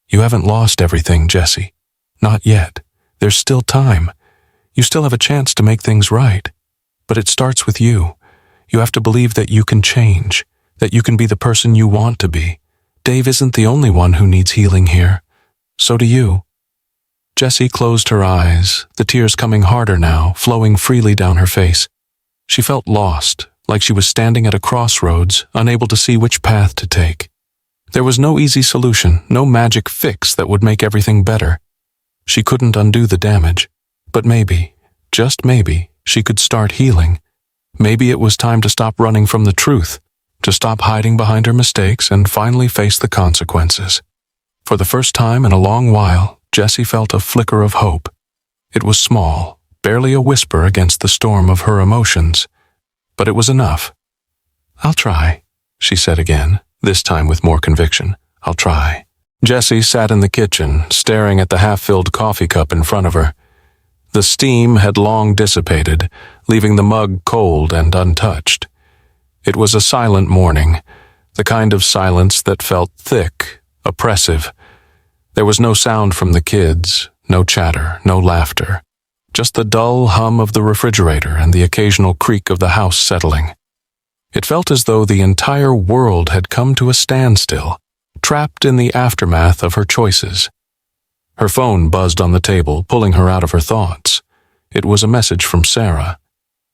You haven't lost everything, Jesse. Not yet. There's still time. You still have a chance to make things right. But it starts with you. You have to believe that you can change, that you can be the person you want to be. Dave isn't the only one who needs healing here. So do you. Jessie closed her eyes, the tears coming harder now, flowing freely down her face. She felt lost, like she was standing at a crossroads, unable to see which path to take. There was no easy solution, no magic fix that would make everything better. She couldn't undo the damage, but maybe, just maybe, she could start healing. Maybe it was time to stop running from the truth, to stop hiding behind her mistakes and finally face the consequences. For the first time in a long while, Jessie felt a flicker of hope. It was small, barely a whisper against the storm of her emotions, but it was enough. I'll try, she said again, this time with more conviction. I'll try. Jessie sat in the kitchen, staring at the half-filled coffee cup in front of her. The steam had long dissipated, leaving the mug cold and untouched. It was a silent morning, the kind of silence that felt thick, oppressive. There was no sound from the kids, no chatter, no laughter, just the dull hum of the refrigerator and the occasional creak of the house settling. It felt as though the entire world had come to a standstill, trapped in the aftermath of her choices. Her phone buzzed on the table, pulling her out of her thoughts. It was a message from Sarah.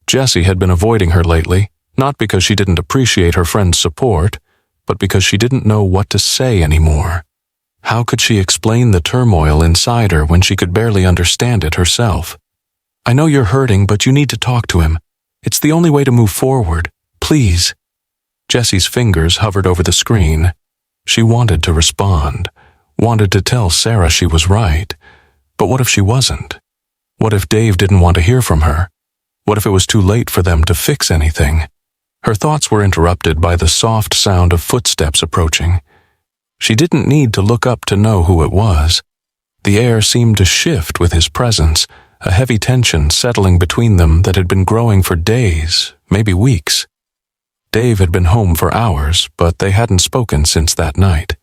Jessie had been avoiding her lately, not because she didn't appreciate her friend's support, but because she didn't know what to say anymore. How could she explain the turmoil inside her when she could barely understand it herself? I know you're hurting, but you need to talk to him. It's the only way to move forward. Please. Jessie's fingers hovered over the screen. She wanted to respond, wanted to tell Sarah she was right. But what if she wasn't? What if Dave didn't want to hear from her? What if it was too late for them to fix anything? Her thoughts were interrupted by the soft sound of footsteps approaching. She didn't need to look up to know who it was. The air seemed to shift with his presence, a heavy tension settling between them that had been growing for days, maybe weeks. Dave had been home for hours, but they hadn't spoken since that night.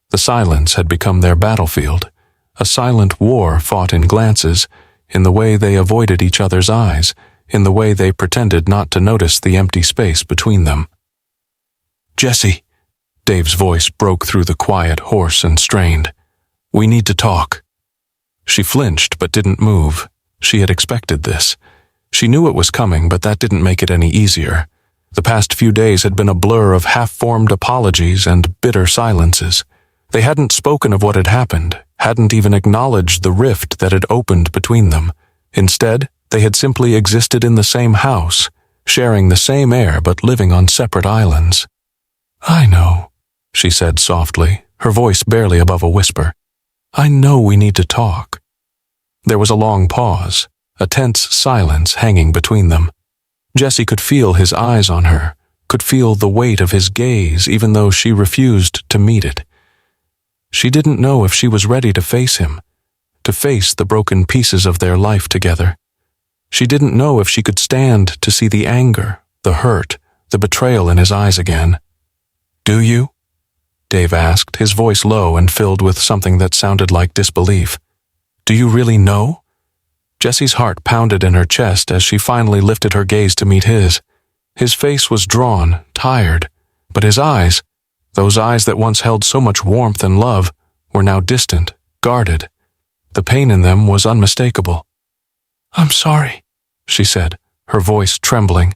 The silence had become their battlefield, a silent war fought in glances, in the way they avoided each other's eyes, in the way they pretended not to notice the empty space between them. Jessie, Dave's voice broke through the quiet, hoarse and strained. We need to talk. She flinched but didn't move. She had expected this. She knew it was coming, but that didn't make it any easier. The past few days had been a blur of half-formed apologies and bitter silences. They hadn't spoken of what had happened, hadn't even acknowledged the rift that had opened between them. Instead, they had simply existed in the same house, sharing the same air but living on separate islands. I know, she said softly, her voice barely above a whisper. I know we need to talk. There was a long pause, a tense silence hanging between them. Jessie could feel his eyes on her, could feel the weight of his gaze even though she refused to meet it. She didn't know if she was ready to face him, to face the broken pieces of their life together. She didn't know if she could stand to see the anger, the hurt, the betrayal in his eyes again. Do you? Dave asked, his voice low and filled with something that sounded like disbelief. Do you really know? Jessie's heart pounded in her chest as she finally lifted her gaze to meet his. His face was drawn, tired, but his eyes, those eyes that once held so much warmth and love, were now distant, guarded. The pain in them was unmistakable. I'm sorry, she said, her voice trembling.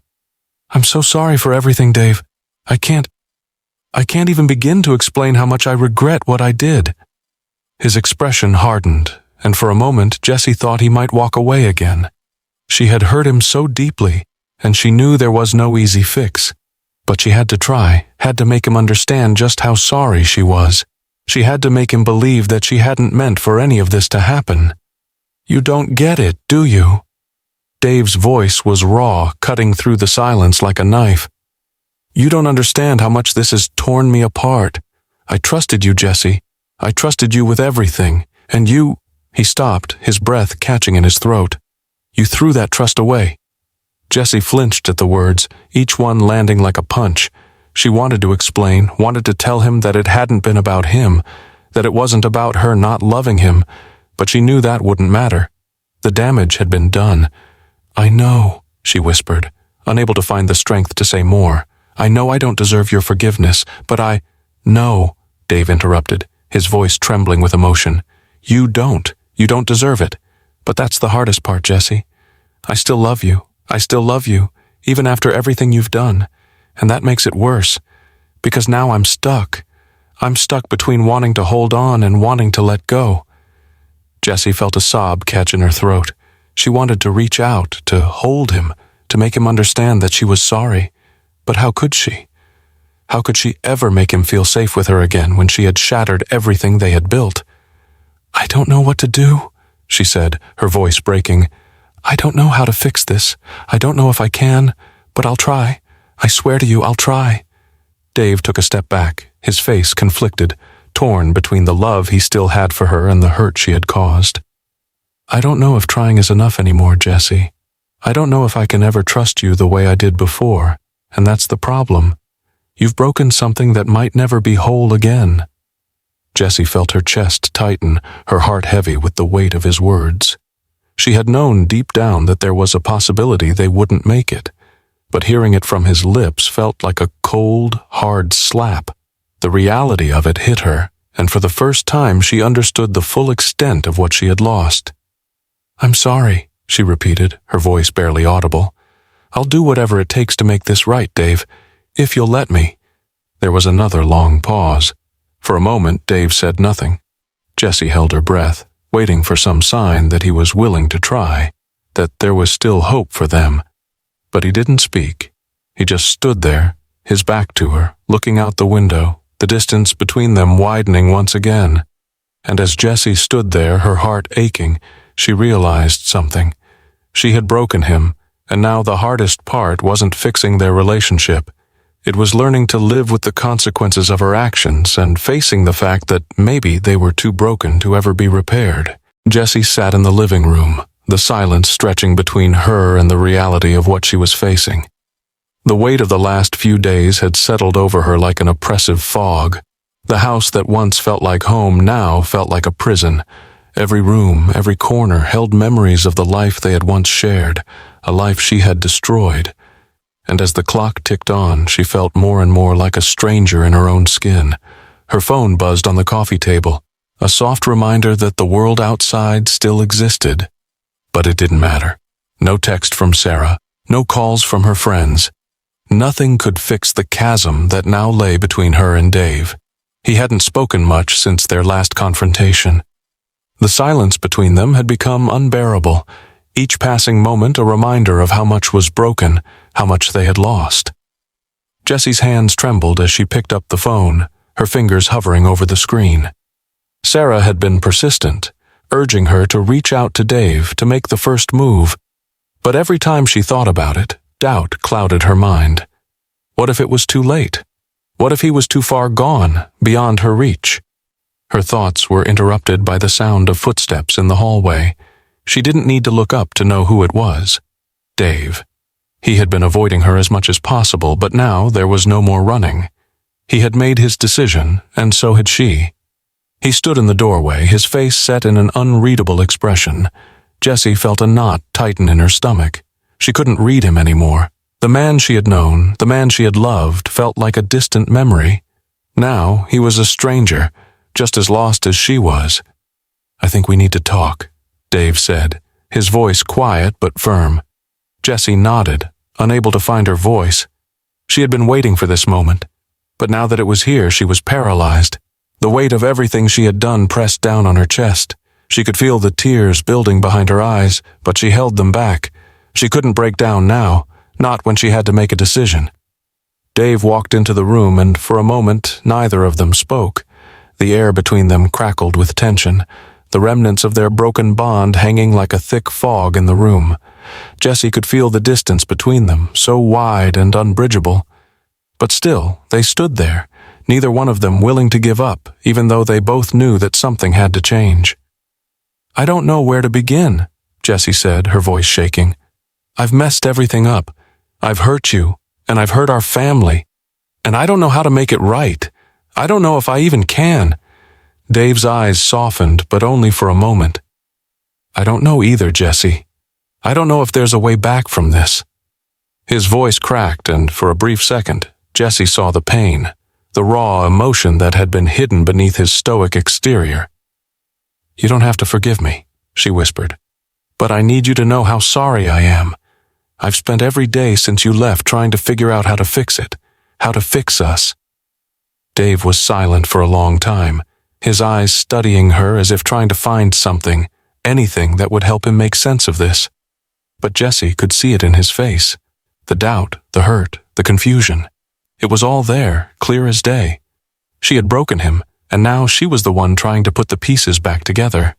I'm so sorry for everything, Dave. I can't even begin to explain how much I regret what I did. His expression hardened, and for a moment Jessie thought he might walk away again. She had hurt him so deeply, and she knew there was no easy fix. But she had to try, had to make him understand just how sorry she was. She had to make him believe that she hadn't meant for any of this to happen. You don't get it, do you? Dave's voice was raw, cutting through the silence like a knife. You don't understand how much this has torn me apart. I trusted you, Jessie. I trusted you with everything, and you... He stopped, his breath catching in his throat. You threw that trust away. Jessie flinched at the words, each one landing like a punch. She wanted to explain, wanted to tell him that it hadn't been about him, that it wasn't about her not loving him, but she knew that wouldn't matter. The damage had been done. "I know," she whispered, unable to find the strength to say more. "I know I don't deserve your forgiveness, but I—" "No," Dave interrupted, his voice trembling with emotion. "You don't. You don't deserve it. But that's the hardest part, Jessie. I still love you. I still love you, even after everything you've done. And that makes it worse, because now I'm stuck. I'm stuck between wanting to hold on and wanting to let go." Jessie felt a sob catch in her throat. She wanted to reach out, to hold him, to make him understand that she was sorry. But how could she? How could she ever make him feel safe with her again when she had shattered everything they had built? "I don't know what to do," she said, her voice breaking. "I don't know how to fix this. I don't know if I can, but I'll try. I swear to you, I'll try." Dave took a step back, his face conflicted, torn between the love he still had for her and the hurt she had caused. "I don't know if trying is enough anymore, Jessie. I don't know if I can ever trust you the way I did before, and that's the problem. You've broken something that might never be whole again." Jessie felt her chest tighten, her heart heavy with the weight of his words. She had known deep down that there was a possibility they wouldn't make it, but hearing it from his lips felt like a cold, hard slap. The reality of it hit her, and for the first time she understood the full extent of what she had lost. "I'm sorry," she repeated, her voice barely audible. "I'll do whatever it takes to make this right, Dave, if you'll let me." There was another long pause. For a moment, Dave said nothing. Jessie held her breath, waiting for some sign that he was willing to try, that there was still hope for them. But he didn't speak. He just stood there, his back to her, looking out the window, the distance between them widening once again. And as Jessie stood there, her heart aching, she realized something. She had broken him, and now the hardest part wasn't fixing their relationship. It was learning to live with the consequences of her actions and facing the fact that maybe they were too broken to ever be repaired. Jessie sat in the living room, the silence stretching between her and the reality of what she was facing. The weight of the last few days had settled over her like an oppressive fog. The house that once felt like home now felt like a prison. Every room, every corner held memories of the life they had once shared, a life she had destroyed. And as the clock ticked on, she felt more and more like a stranger in her own skin. Her phone buzzed on the coffee table, a soft reminder that the world outside still existed. But it didn't matter. No text from Sarah, no calls from her friends. Nothing could fix the chasm that now lay between her and Dave. He hadn't spoken much since their last confrontation. The silence between them had become unbearable, each passing moment a reminder of how much was broken, how much they had lost. Jessie's hands trembled as she picked up the phone, her fingers hovering over the screen. Sarah had been persistent, urging her to reach out to Dave, to make the first move. But every time she thought about it, doubt clouded her mind. What if it was too late? What if he was too far gone, beyond her reach? Her thoughts were interrupted by the sound of footsteps in the hallway. She didn't need to look up to know who it was. Dave. He had been avoiding her as much as possible, but now there was no more running. He had made his decision, and so had she. He stood in the doorway, his face set in an unreadable expression. Jessie felt a knot tighten in her stomach. She couldn't read him anymore. The man she had known, the man she had loved, felt like a distant memory. Now he was a stranger, just as lost as she was. "I think we need to talk," Dave said, his voice quiet but firm. Jessie nodded, unable to find her voice. She had been waiting for this moment, but now that it was here, she was paralyzed. The weight of everything she had done pressed down on her chest. She could feel the tears building behind her eyes, but she held them back. She couldn't break down now, not when she had to make a decision. Dave walked into the room, and for a moment neither of them spoke. The air between them crackled with tension, the remnants of their broken bond hanging like a thick fog in the room. Jessie could feel the distance between them, so wide and unbridgeable. But still, they stood there, neither one of them willing to give up, even though they both knew that something had to change. "I don't know where to begin," Jessie said, her voice shaking. I've messed everything up. I've hurt you, and I've hurt our family. And I don't know how to make it right. I don't know if I even can." Dave's eyes softened, but only for a moment. "I don't know either, Jesse. I don't know if there's a way back from this." His voice cracked, and for a brief second, Jesse saw the pain, the raw emotion that had been hidden beneath his stoic exterior. "You don't have to forgive me," she whispered. "But I need you to know how sorry I am. I've spent every day since you left trying to figure out how to fix it, how to fix us." Dave was silent for a long time, his eyes studying her as if trying to find something, anything that would help him make sense of this. But Jesse could see it in his face. The doubt, the hurt, the confusion. It was all there, clear as day. She had broken him, and now she was the one trying to put the pieces back together.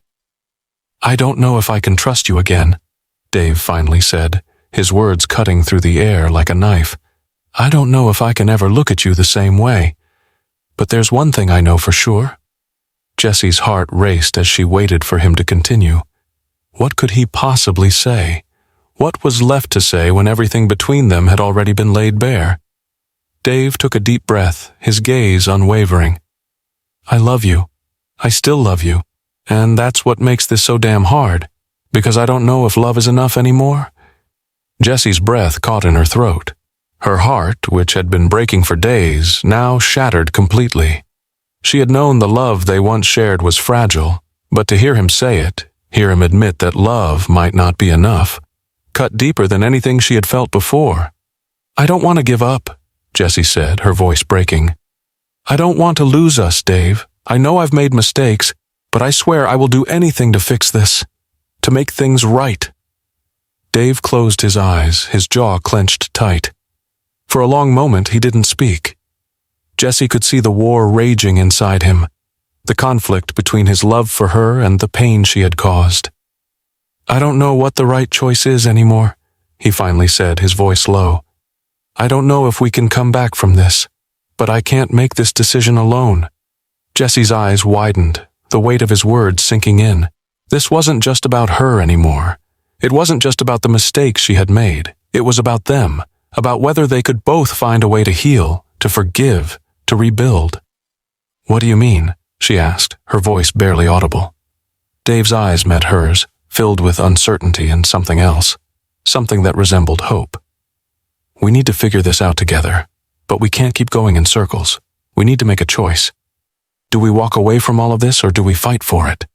"I don't know if I can trust you again," Dave finally said, his words cutting through the air like a knife. "I don't know if I can ever look at you the same way. But there's one thing I know for sure." Jesse's heart raced as she waited for him to continue. What could he possibly say? What was left to say when everything between them had already been laid bare? Dave took a deep breath, his gaze unwavering. "I love you. I still love you. And that's what makes this so damn hard, because I don't know if love is enough anymore." Jessie's breath caught in her throat. Her heart, which had been breaking for days, now shattered completely. She had known the love they once shared was fragile, but to hear him say it, hear him admit that love might not be enough, cut deeper than anything she had felt before. "I don't want to give up," Jessie said, her voice breaking. "I don't want to lose us, Dave. I know I've made mistakes, but I swear I will do anything to fix this, to make things right." Dave closed his eyes, his jaw clenched tight. For a long moment he didn't speak. Jesse could see the war raging inside him, the conflict between his love for her and the pain she had caused. "I don't know what the right choice is anymore," he finally said, his voice low. "I don't know if we can come back from this, but I can't make this decision alone." Jesse's eyes widened, the weight of his words sinking in. This wasn't just about her anymore. It wasn't just about the mistakes she had made. It was about them, about whether they could both find a way to heal, to forgive, to rebuild. "What do you mean?" she asked, her voice barely audible. Dave's eyes met hers, filled with uncertainty and something else, something that resembled hope. "We need to figure this out together, but we can't keep going in circles. We need to make a choice. Do we walk away from all of this, or do we fight for it?"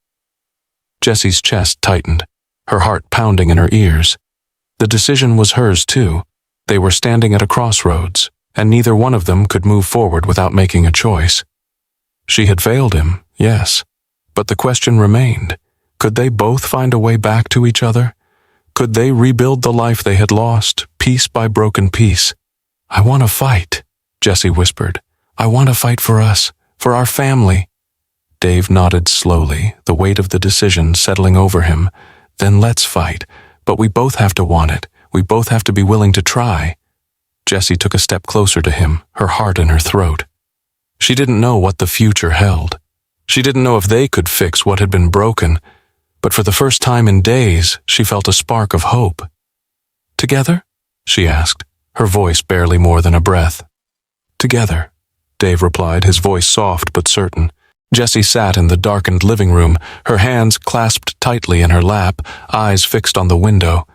Jessie's chest tightened, her heart pounding in her ears. The decision was hers too. They were standing at a crossroads, and neither one of them could move forward without making a choice. She had failed him, yes, but the question remained. Could they both find a way back to each other? Could they rebuild the life they had lost, piece by broken piece? "I want to fight," Jessie whispered. "I want to fight for us, for our family." Dave nodded slowly, the weight of the decision settling over him. "Then let's fight, but we both have to want it. We both have to be willing to try." Jessie took a step closer to him, her heart in her throat. She didn't know what the future held. She didn't know if they could fix what had been broken, but for the first time in days, she felt a spark of hope. "Together?" she asked, her voice barely more than a breath. "Together," Dave replied, his voice soft but certain. Jessie sat in the darkened living room, her hands clasped tightly in her lap, eyes fixed on the window.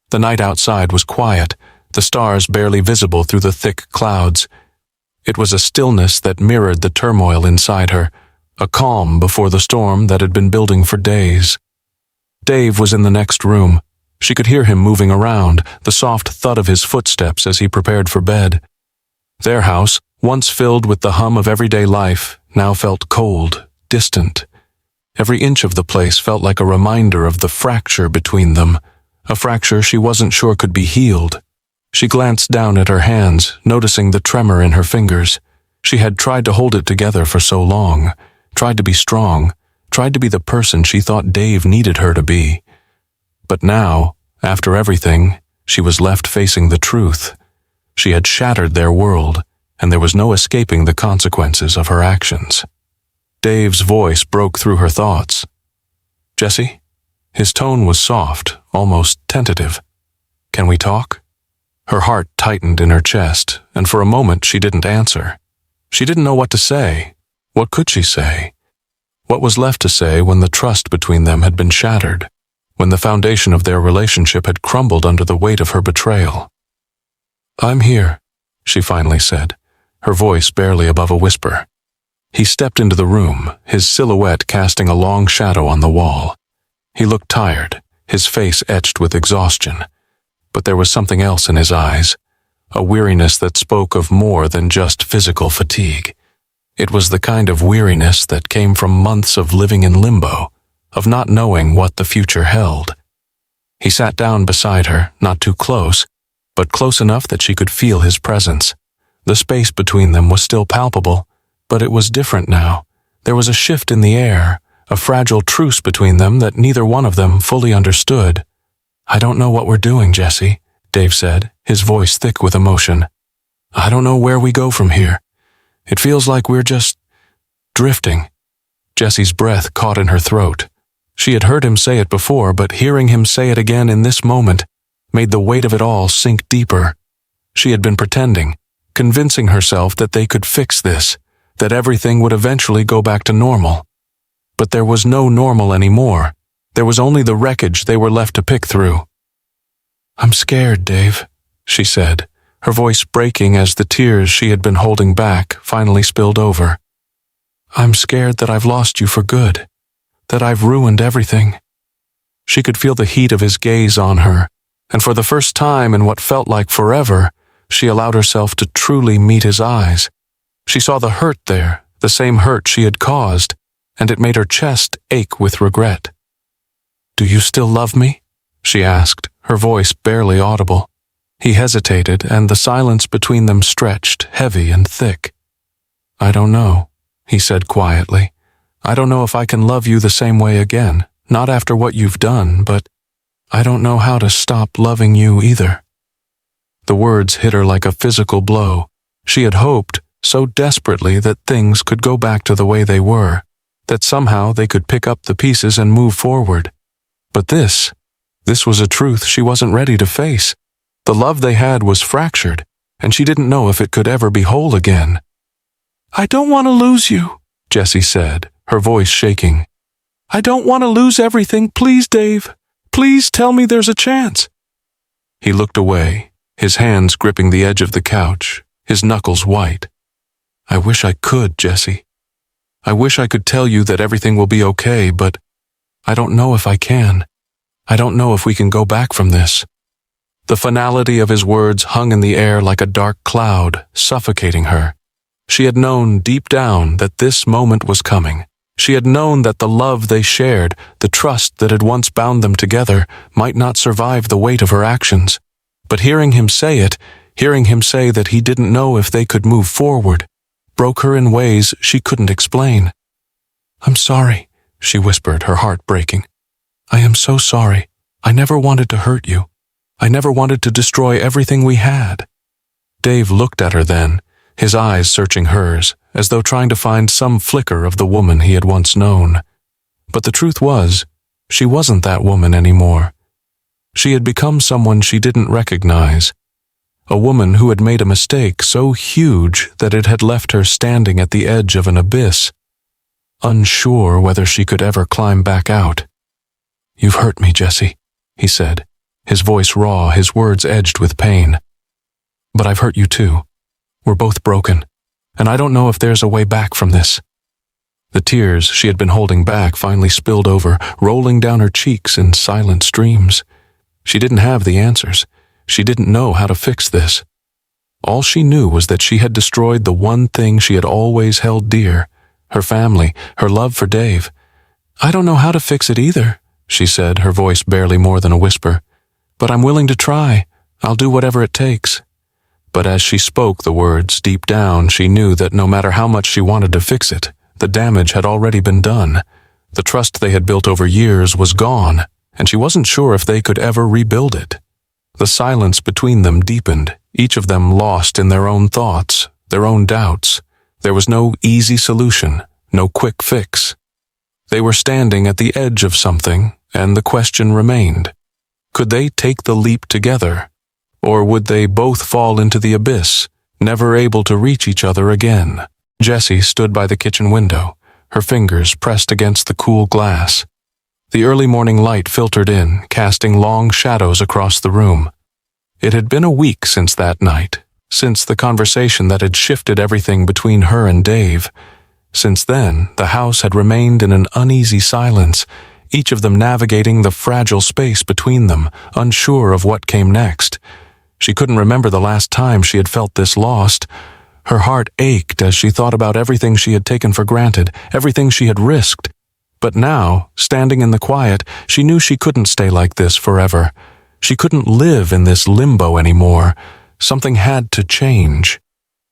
The night outside was quiet, the stars barely visible through the thick clouds. It was a stillness that mirrored the turmoil inside her, a calm before the storm that had been building for days. Dave was in the next room. She could hear him moving around, the soft thud of his footsteps as he prepared for bed. Their house, once filled with the hum of everyday life, now felt cold, distant. Every inch of the place felt like a reminder of the fracture between them, a fracture she wasn't sure could be healed. She glanced down at her hands, noticing the tremor in her fingers. She had tried to hold it together for so long, tried to be strong, tried to be the person she thought Dave needed her to be. But now, after everything, she was left facing the truth. She had shattered their world, and there was no escaping the consequences of her actions. Dave's voice broke through her thoughts. "Jessie?" His tone was soft, almost tentative. Can we talk?" Her heart tightened in her chest, and for a moment she didn't answer. She didn't know what to say. What could she say? What was left to say when the trust between them had been shattered, when the foundation of their relationship had crumbled under the weight of her betrayal? "I'm here," she finally said, her voice barely above a whisper. He stepped into the room, his silhouette casting a long shadow on the wall. He looked tired, his face etched with exhaustion. But there was something else in his eyes, a weariness that spoke of more than just physical fatigue. It was the kind of weariness that came from months of living in limbo, of not knowing what the future held. He sat down beside her, not too close, but close enough that she could feel his presence. The space between them was still palpable, but it was different now. There was a shift in the air, a fragile truce between them that neither one of them fully understood. "I don't know what we're doing, Jesse," Dave said, his voice thick with emotion. "I don't know where we go from here. It feels like we're just drifting." Jesse's breath caught in her throat. She had heard him say it before, but hearing him say it again in this moment made the weight of it all sink deeper. She had been pretending, convincing herself that they could fix this, that everything would eventually go back to normal. But there was no normal anymore. There was only the wreckage they were left to pick through. "I'm scared, Dave," she said, her voice breaking as the tears she had been holding back finally spilled over. "I'm scared that I've lost you for good, that I've ruined everything." She could feel the heat of his gaze on her, and for the first time in what felt like forever, she allowed herself to truly meet his eyes. She saw the hurt there, the same hurt she had caused, and it made her chest ache with regret. "Do you still love me?" she asked, her voice barely audible. He hesitated, and the silence between them stretched, heavy and thick. "I don't know," he said quietly. "I don't know if I can love you the same way again, not after what you've done, but I don't know how to stop loving you either." The words hit her like a physical blow. She had hoped, so desperately, that things could go back to the way they were, that somehow they could pick up the pieces and move forward. But this was a truth she wasn't ready to face. The love they had was fractured, and she didn't know if it could ever be whole again. "I don't want to lose you," Jessie said, her voice shaking. "I don't want to lose everything. Please, Dave. Please tell me there's a chance." He looked away, his hands gripping the edge of the couch, his knuckles white. "I wish I could, Jessie. I wish I could tell you that everything will be okay, but I don't know if I can. I don't know if we can go back from this." The finality of his words hung in the air like a dark cloud, suffocating her. She had known deep down that this moment was coming. She had known that the love they shared, the trust that had once bound them together, might not survive the weight of her actions. But hearing him say it, hearing him say that he didn't know if they could move forward, broke her in ways she couldn't explain. "I'm sorry," she whispered, her heart breaking. "I am so sorry. I never wanted to hurt you. I never wanted to destroy everything we had." Dave looked at her then, his eyes searching hers, as though trying to find some flicker of the woman he had once known. But the truth was, she wasn't that woman anymore. She had become someone she didn't recognize, a woman who had made a mistake so huge that it had left her standing at the edge of an abyss, unsure whether she could ever climb back out. "You've hurt me, Jessie," he said, his voice raw, his words edged with pain. "But I've hurt you too. We're both broken, and I don't know if there's a way back from this." The tears she had been holding back finally spilled over, rolling down her cheeks in silent streams. She didn't have the answers. She didn't know how to fix this. All she knew was that she had destroyed the one thing she had always held dear, her family, her love for Dave. "I don't know how to fix it either," she said, her voice barely more than a whisper. "But I'm willing to try. I'll do whatever it takes." But as she spoke the words, deep down she knew that no matter how much she wanted to fix it, the damage had already been done. The trust they had built over years was gone, and she wasn't sure if they could ever rebuild it. The silence between them deepened, each of them lost in their own thoughts, their own doubts. There was no easy solution, no quick fix. They were standing at the edge of something, and the question remained. Could they take the leap together? Or would they both fall into the abyss, never able to reach each other again? Jessie stood by the kitchen window, her fingers pressed against the cool glass. The early morning light filtered in, casting long shadows across the room. It had been a week since that night, since the conversation that had shifted everything between her and Dave. Since then, the house had remained in an uneasy silence, each of them navigating the fragile space between them, unsure of what came next. She couldn't remember the last time she had felt this lost. Her heart ached as she thought about everything she had taken for granted, everything she had risked. But now, standing in the quiet, she knew she couldn't stay like this forever. She couldn't live in this limbo anymore. Something had to change.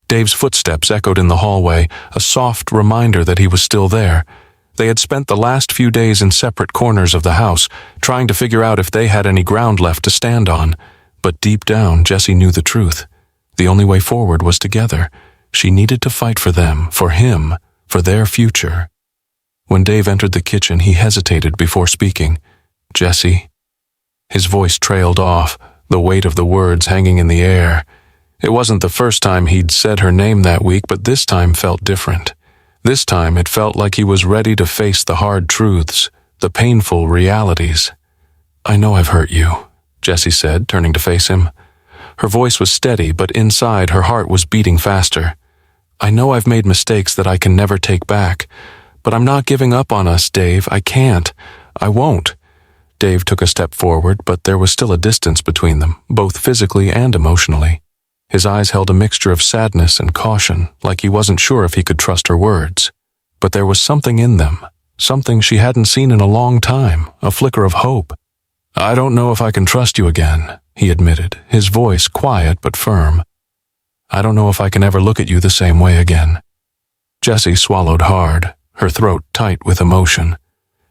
Dave's footsteps echoed in the hallway, a soft reminder that he was still there. They had spent the last few days in separate corners of the house, trying to figure out if they had any ground left to stand on. But deep down, Jessie knew the truth. The only way forward was together. She needed to fight for them, for him, for their future. When Dave entered the kitchen, he hesitated before speaking. "Jessie." His voice trailed off, the weight of the words hanging in the air. It wasn't the first time he'd said her name that week, but this time felt different. This time it felt like he was ready to face the hard truths, the painful realities. "I know I've hurt you," Jessie said, turning to face him. Her voice was steady, but inside her heart was beating faster. "I know I've made mistakes that I can never take back, but I'm not giving up on us, Dave. I can't. I won't." Dave took a step forward, but there was still a distance between them, both physically and emotionally. His eyes held a mixture of sadness and caution, like he wasn't sure if he could trust her words. But there was something in them, something she hadn't seen in a long time, a flicker of hope. "I don't know if I can trust you again," he admitted, his voice quiet but firm. "I don't know if I can ever look at you the same way again." Jessie swallowed hard, her throat tight with emotion.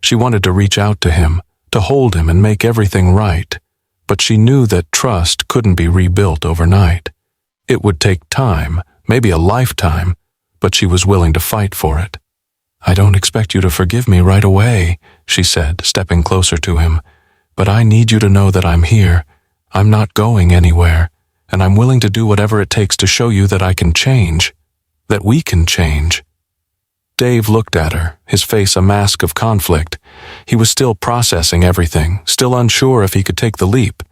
She wanted to reach out to him, to hold him and make everything right, but she knew that trust couldn't be rebuilt overnight. It would take time, maybe a lifetime, but she was willing to fight for it. "I don't expect you to forgive me right away," she said, stepping closer to him, "but I need you to know that I'm here. I'm not going anywhere, and I'm willing to do whatever it takes to show you that I can change, that we can change." Dave looked at her, his face a mask of conflict. He was still processing everything, still unsure if he could take the leap.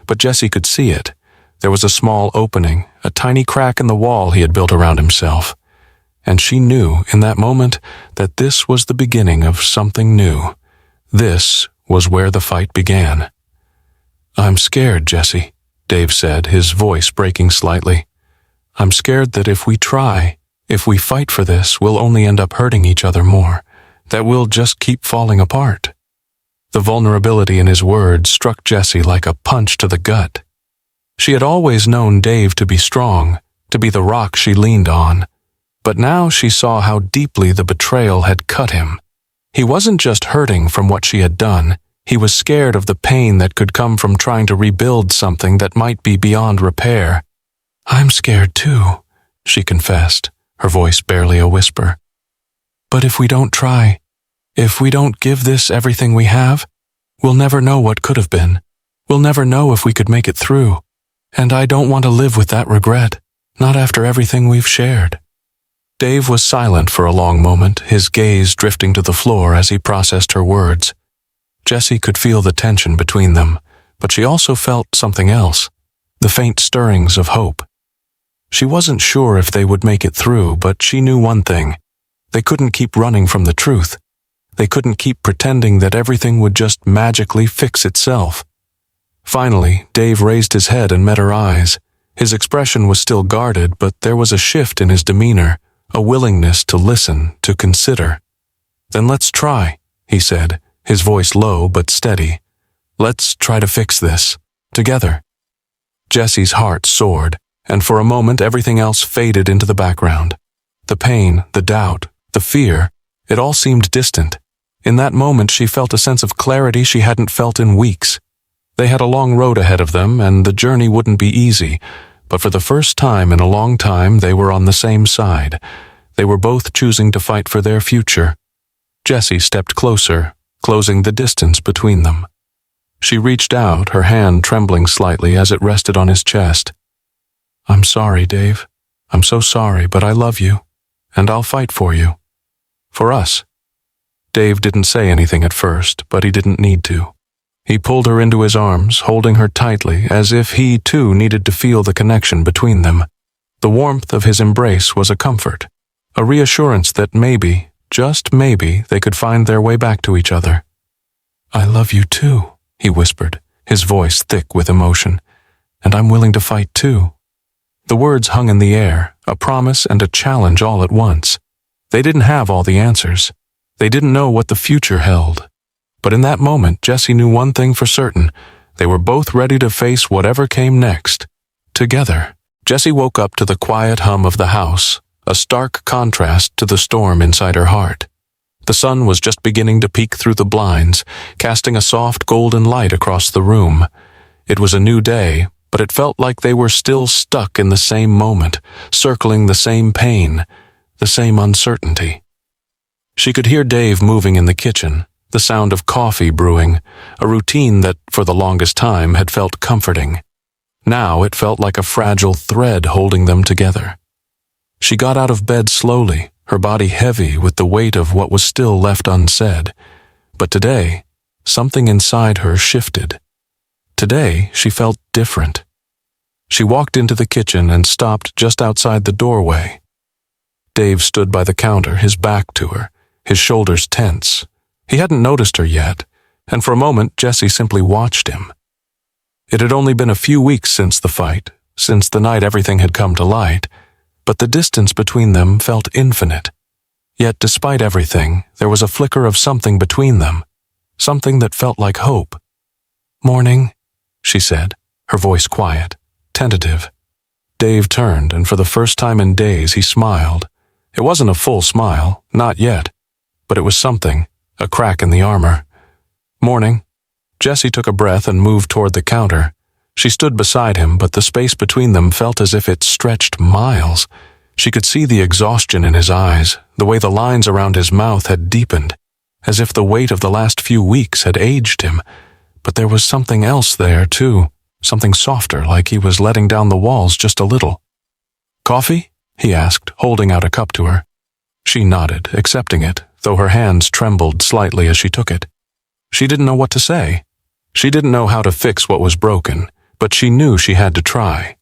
But Jessie could see it. There was a small opening, a tiny crack in the wall he had built around himself. And she knew, in that moment, that this was the beginning of something new. This was where the fight began. "I'm scared, Jessie," Dave said, his voice breaking slightly. "I'm scared that if we try, if we fight for this, we'll only end up hurting each other more, that we'll just keep falling apart." The vulnerability in his words struck Jessie like a punch to the gut. She had always known Dave to be strong, to be the rock she leaned on. But now she saw how deeply the betrayal had cut him. He wasn't just hurting from what she had done. He was scared of the pain that could come from trying to rebuild something that might be beyond repair. "I'm scared too," she confessed, her voice barely a whisper. "But if we don't try, if we don't give this everything we have, we'll never know what could have been. We'll never know if we could make it through. And I don't want to live with that regret, not after everything we've shared." Dave was silent for a long moment, his gaze drifting to the floor as he processed her words. Jessie could feel the tension between them, but she also felt something else, the faint stirrings of hope. She wasn't sure if they would make it through, but she knew one thing. They couldn't keep running from the truth. They couldn't keep pretending that everything would just magically fix itself. Finally, Dave raised his head and met her eyes. His expression was still guarded, but there was a shift in his demeanor, a willingness to listen, to consider. "Then let's try," he said, his voice low but steady. "Let's try to fix this, together." Jessie's heart soared, and for a moment everything else faded into the background. The pain, the doubt, the fear, it all seemed distant. In that moment she felt a sense of clarity she hadn't felt in weeks. They had a long road ahead of them, and the journey wouldn't be easy, but for the first time in a long time they were on the same side. They were both choosing to fight for their future. Jessie stepped closer, closing the distance between them. She reached out, her hand trembling slightly as it rested on his chest. "I'm sorry, Dave. I'm so sorry, but I love you, and I'll fight for you. For us." Dave didn't say anything at first, but he didn't need to. He pulled her into his arms, holding her tightly, as if he, too, needed to feel the connection between them. The warmth of his embrace was a comfort, a reassurance that maybe, just maybe, they could find their way back to each other. "I love you too," he whispered, his voice thick with emotion. "And I'm willing to fight too." The words hung in the air, a promise and a challenge all at once. They didn't have all the answers. They didn't know what the future held. But in that moment, Jessie knew one thing for certain. They were both ready to face whatever came next. Together. Jessie woke up to the quiet hum of the house, a stark contrast to the storm inside her heart. The sun was just beginning to peek through the blinds, casting a soft golden light across the room. It was a new day, but it felt like they were still stuck in the same moment, circling the same pain, the same uncertainty. She could hear Dave moving in the kitchen, the sound of coffee brewing, a routine that, for the longest time, had felt comforting. Now it felt like a fragile thread holding them together. She got out of bed slowly, her body heavy with the weight of what was still left unsaid. But today, something inside her shifted. Today, she felt different. She walked into the kitchen and stopped just outside the doorway. Dave stood by the counter, his back to her, his shoulders tense. He hadn't noticed her yet, and for a moment Jessie simply watched him. It had only been a few weeks since the fight, since the night everything had come to light, but the distance between them felt infinite. Yet despite everything, there was a flicker of something between them, something that felt like hope. "Morning," she said, her voice quiet, tentative. Dave turned, and for the first time in days he smiled. It wasn't a full smile, not yet, but it was something, a crack in the armor. "Morning." Jessie took a breath and moved toward the counter. She stood beside him, but the space between them felt as if it stretched miles. She could see the exhaustion in his eyes, the way the lines around his mouth had deepened, as if the weight of the last few weeks had aged him. But there was something else there, too, something softer, like he was letting down the walls just a little. "Coffee?" he asked, holding out a cup to her. She nodded, accepting it, though her hands trembled slightly as she took it. She didn't know what to say. She didn't know how to fix what was broken, but she knew she had to try.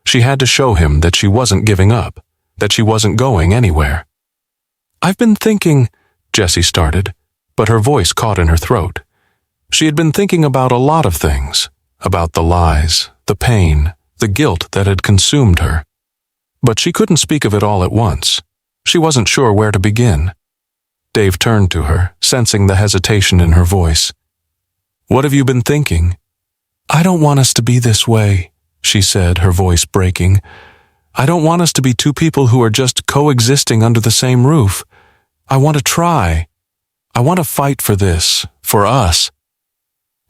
She had to show him that she wasn't giving up, that she wasn't going anywhere. "I've been thinking," Jessie started, but her voice caught in her throat. She had been thinking about a lot of things, about the lies, the pain, the guilt that had consumed her. But she couldn't speak of it all at once. She wasn't sure where to begin. Dave turned to her, sensing the hesitation in her voice. "What have you been thinking?" "I don't want us to be this way," she said, her voice breaking. "I don't want us to be two people who are just coexisting under the same roof. I want to try. I want to fight for this, for us."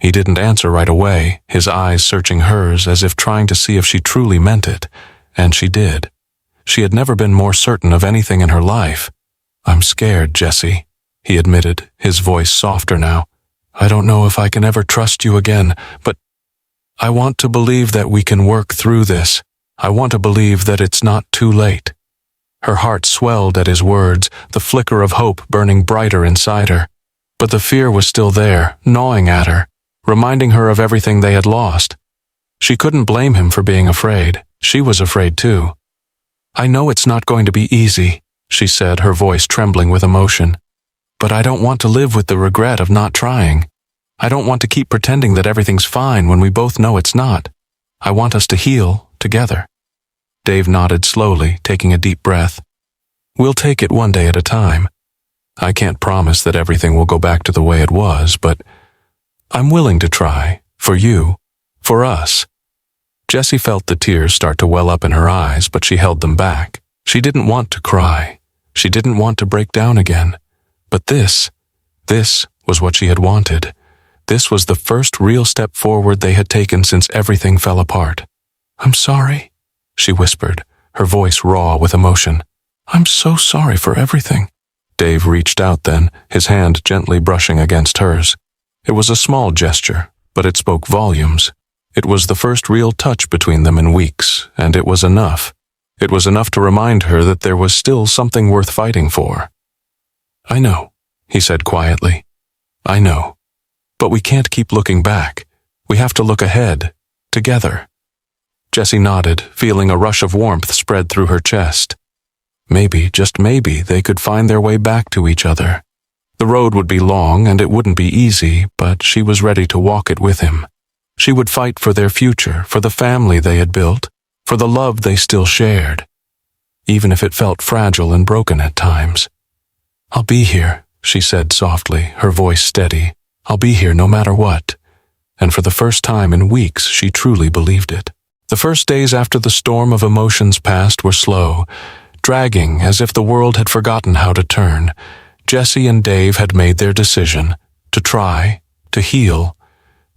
He didn't answer right away, his eyes searching hers as if trying to see if she truly meant it, and she did. She had never been more certain of anything in her life. "I'm scared, Jessie," he admitted, his voice softer now. "I don't know if I can ever trust you again, but I want to believe that we can work through this. I want to believe that it's not too late." Her heart swelled at his words, the flicker of hope burning brighter inside her. But the fear was still there, gnawing at her, reminding her of everything they had lost. She couldn't blame him for being afraid. She was afraid too. "I know it's not going to be easy," she said, her voice trembling with emotion. "But I don't want to live with the regret of not trying. I don't want to keep pretending that everything's fine when we both know it's not. I want us to heal together." Dave nodded slowly, taking a deep breath. "We'll take it one day at a time. I can't promise that everything will go back to the way it was, but I'm willing to try, for you, for us." Jessie felt the tears start to well up in her eyes, but she held them back. She didn't want to cry. She didn't want to break down again. But this was what she had wanted. This was the first real step forward they had taken since everything fell apart. "I'm sorry," she whispered, her voice raw with emotion. "I'm so sorry for everything." Dave reached out then, his hand gently brushing against hers. It was a small gesture, but it spoke volumes. It was the first real touch between them in weeks, and it was enough. It was enough to remind her that there was still something worth fighting for. "I know," he said quietly. "I know. But we can't keep looking back. We have to look ahead, together." Jessie nodded, feeling a rush of warmth spread through her chest. Maybe, just maybe, they could find their way back to each other. The road would be long and it wouldn't be easy, but she was ready to walk it with him. She would fight for their future, for the family they had built, for the love they still shared, even if it felt fragile and broken at times. "I'll be here," she said softly, her voice steady. "I'll be here no matter what." And for the first time in weeks, she truly believed it. The first days after the storm of emotions passed were slow, dragging as if the world had forgotten how to turn. Jessie and Dave had made their decision, to try, to heal,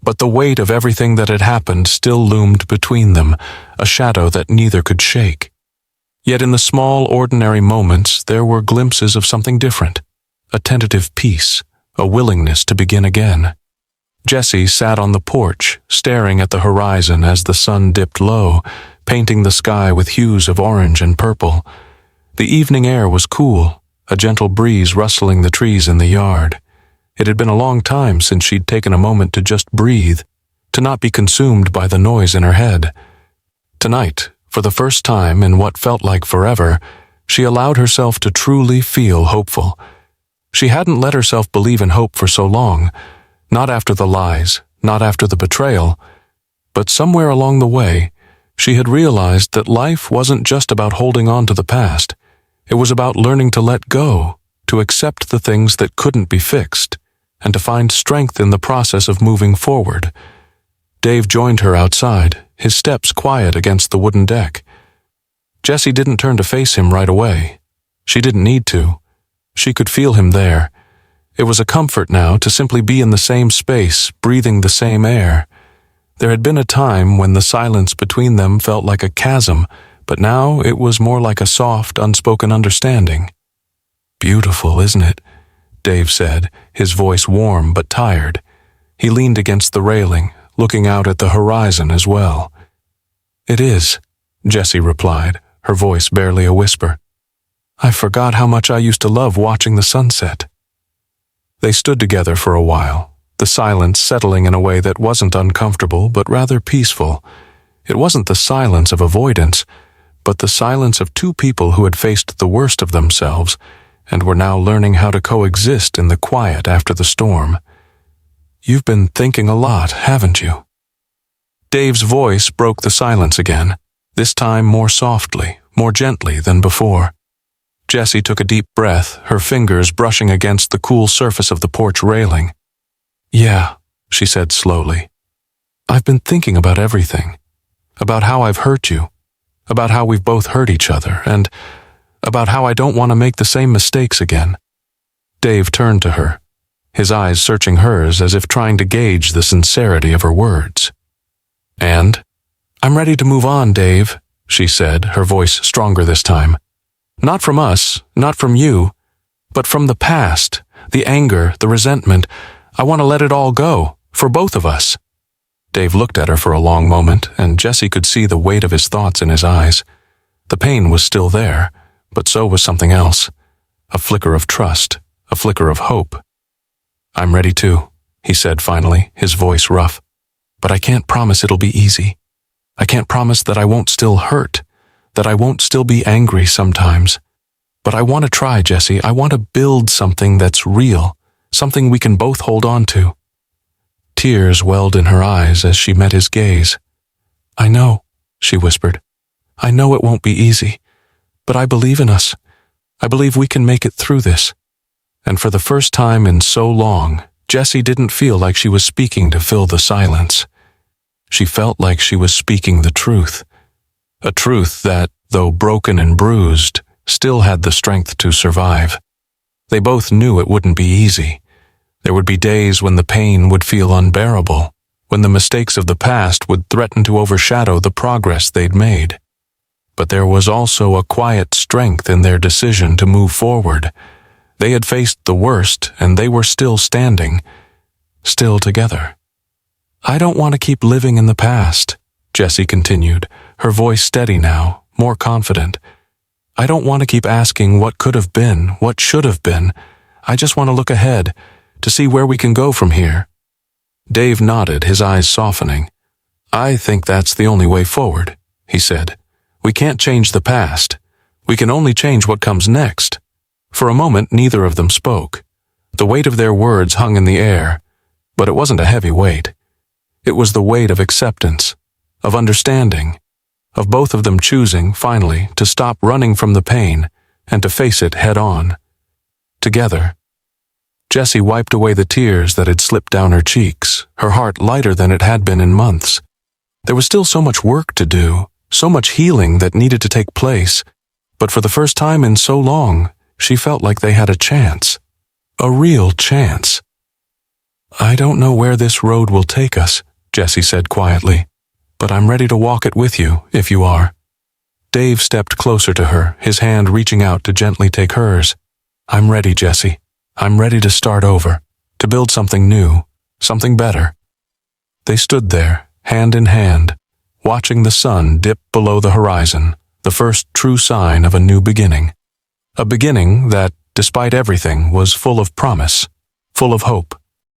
but the weight of everything that had happened still loomed between them, a shadow that neither could shake. Yet in the small, ordinary moments there were glimpses of something different, a tentative peace, a willingness to begin again. Jessie sat on the porch, staring at the horizon as the sun dipped low, painting the sky with hues of orange and purple. The evening air was cool, a gentle breeze rustling the trees in the yard. It had been a long time since she'd taken a moment to just breathe, to not be consumed by the noise in her head. Tonight, for the first time in what felt like forever, she allowed herself to truly feel hopeful. She hadn't let herself believe in hope for so long, not after the lies, not after the betrayal, but somewhere along the way, she had realized that life wasn't just about holding on to the past. It was about learning to let go, to accept the things that couldn't be fixed, and to find strength in the process of moving forward. Dave joined her outside, his steps quiet against the wooden deck. Jessie didn't turn to face him right away. She didn't need to. She could feel him there. It was a comfort now to simply be in the same space, breathing the same air. There had been a time when the silence between them felt like a chasm, but now it was more like a soft, unspoken understanding. "Beautiful, isn't it?" Dave said, his voice warm but tired. He leaned against the railing, looking out at the horizon as well. "It is," Jessie replied, her voice barely a whisper. "I forgot how much I used to love watching the sunset." They stood together for a while, the silence settling in a way that wasn't uncomfortable but rather peaceful. It wasn't the silence of avoidance, but the silence of two people who had faced the worst of themselves and were now learning how to coexist in the quiet after the storm. "You've been thinking a lot, haven't you?" Dave's voice broke the silence again, this time more softly, more gently than before. Jessie took a deep breath, her fingers brushing against the cool surface of the porch railing. "Yeah," she said slowly. "I've been thinking about everything. About how I've hurt you. About how we've both hurt each other, and about how I don't want to make the same mistakes again." Dave turned to her, his eyes searching hers as if trying to gauge the sincerity of her words. "And? I'm ready to move on, Dave," she said, her voice stronger this time. "Not from us, not from you, but from the past, the anger, the resentment. I want to let it all go, for both of us." Dave looked at her for a long moment, and Jessie could see the weight of his thoughts in his eyes. The pain was still there, but so was something else. A flicker of trust, a flicker of hope. "I'm ready too," he said finally, his voice rough. "But I can't promise it'll be easy. I can't promise that I won't still hurt, that I won't still be angry sometimes. But I want to try, Jessie. I want to build something that's real, something we can both hold on to." Tears welled in her eyes as she met his gaze. "I know," she whispered. "I know it won't be easy, but I believe in us. I believe we can make it through this." And for the first time in so long, Jessie didn't feel like she was speaking to fill the silence. She felt like she was speaking the truth. A truth that, though broken and bruised, still had the strength to survive. They both knew it wouldn't be easy. There would be days when the pain would feel unbearable, when the mistakes of the past would threaten to overshadow the progress they'd made. But there was also a quiet strength in their decision to move forward. They had faced the worst, and they were still standing, still together. I don't want to keep living in the past, Jessie continued, her voice steady now, more confident. I don't want to keep asking what could have been, what should have been. I just want to look ahead, to see where we can go from here. Dave nodded, his eyes softening. I think that's the only way forward, he said. We can't change the past. We can only change what comes next. For a moment, neither of them spoke. The weight of their words hung in the air, but it wasn't a heavy weight. It was the weight of acceptance, of understanding, of both of them choosing, finally, to stop running from the pain and to face it head on. Together. Jessie wiped away the tears that had slipped down her cheeks, her heart lighter than it had been in months. There was still so much work to do, so much healing that needed to take place, but for the first time in so long, she felt like they had a chance. A real chance. I don't know where this road will take us, Jessie said quietly, but I'm ready to walk it with you, if you are. Dave stepped closer to her, his hand reaching out to gently take hers. I'm ready, Jessie. I'm ready to start over, to build something new, something better. They stood there, hand in hand, watching the sun dip below the horizon, the first true sign of a new beginning. A beginning that, despite everything, was full of promise, full of hope.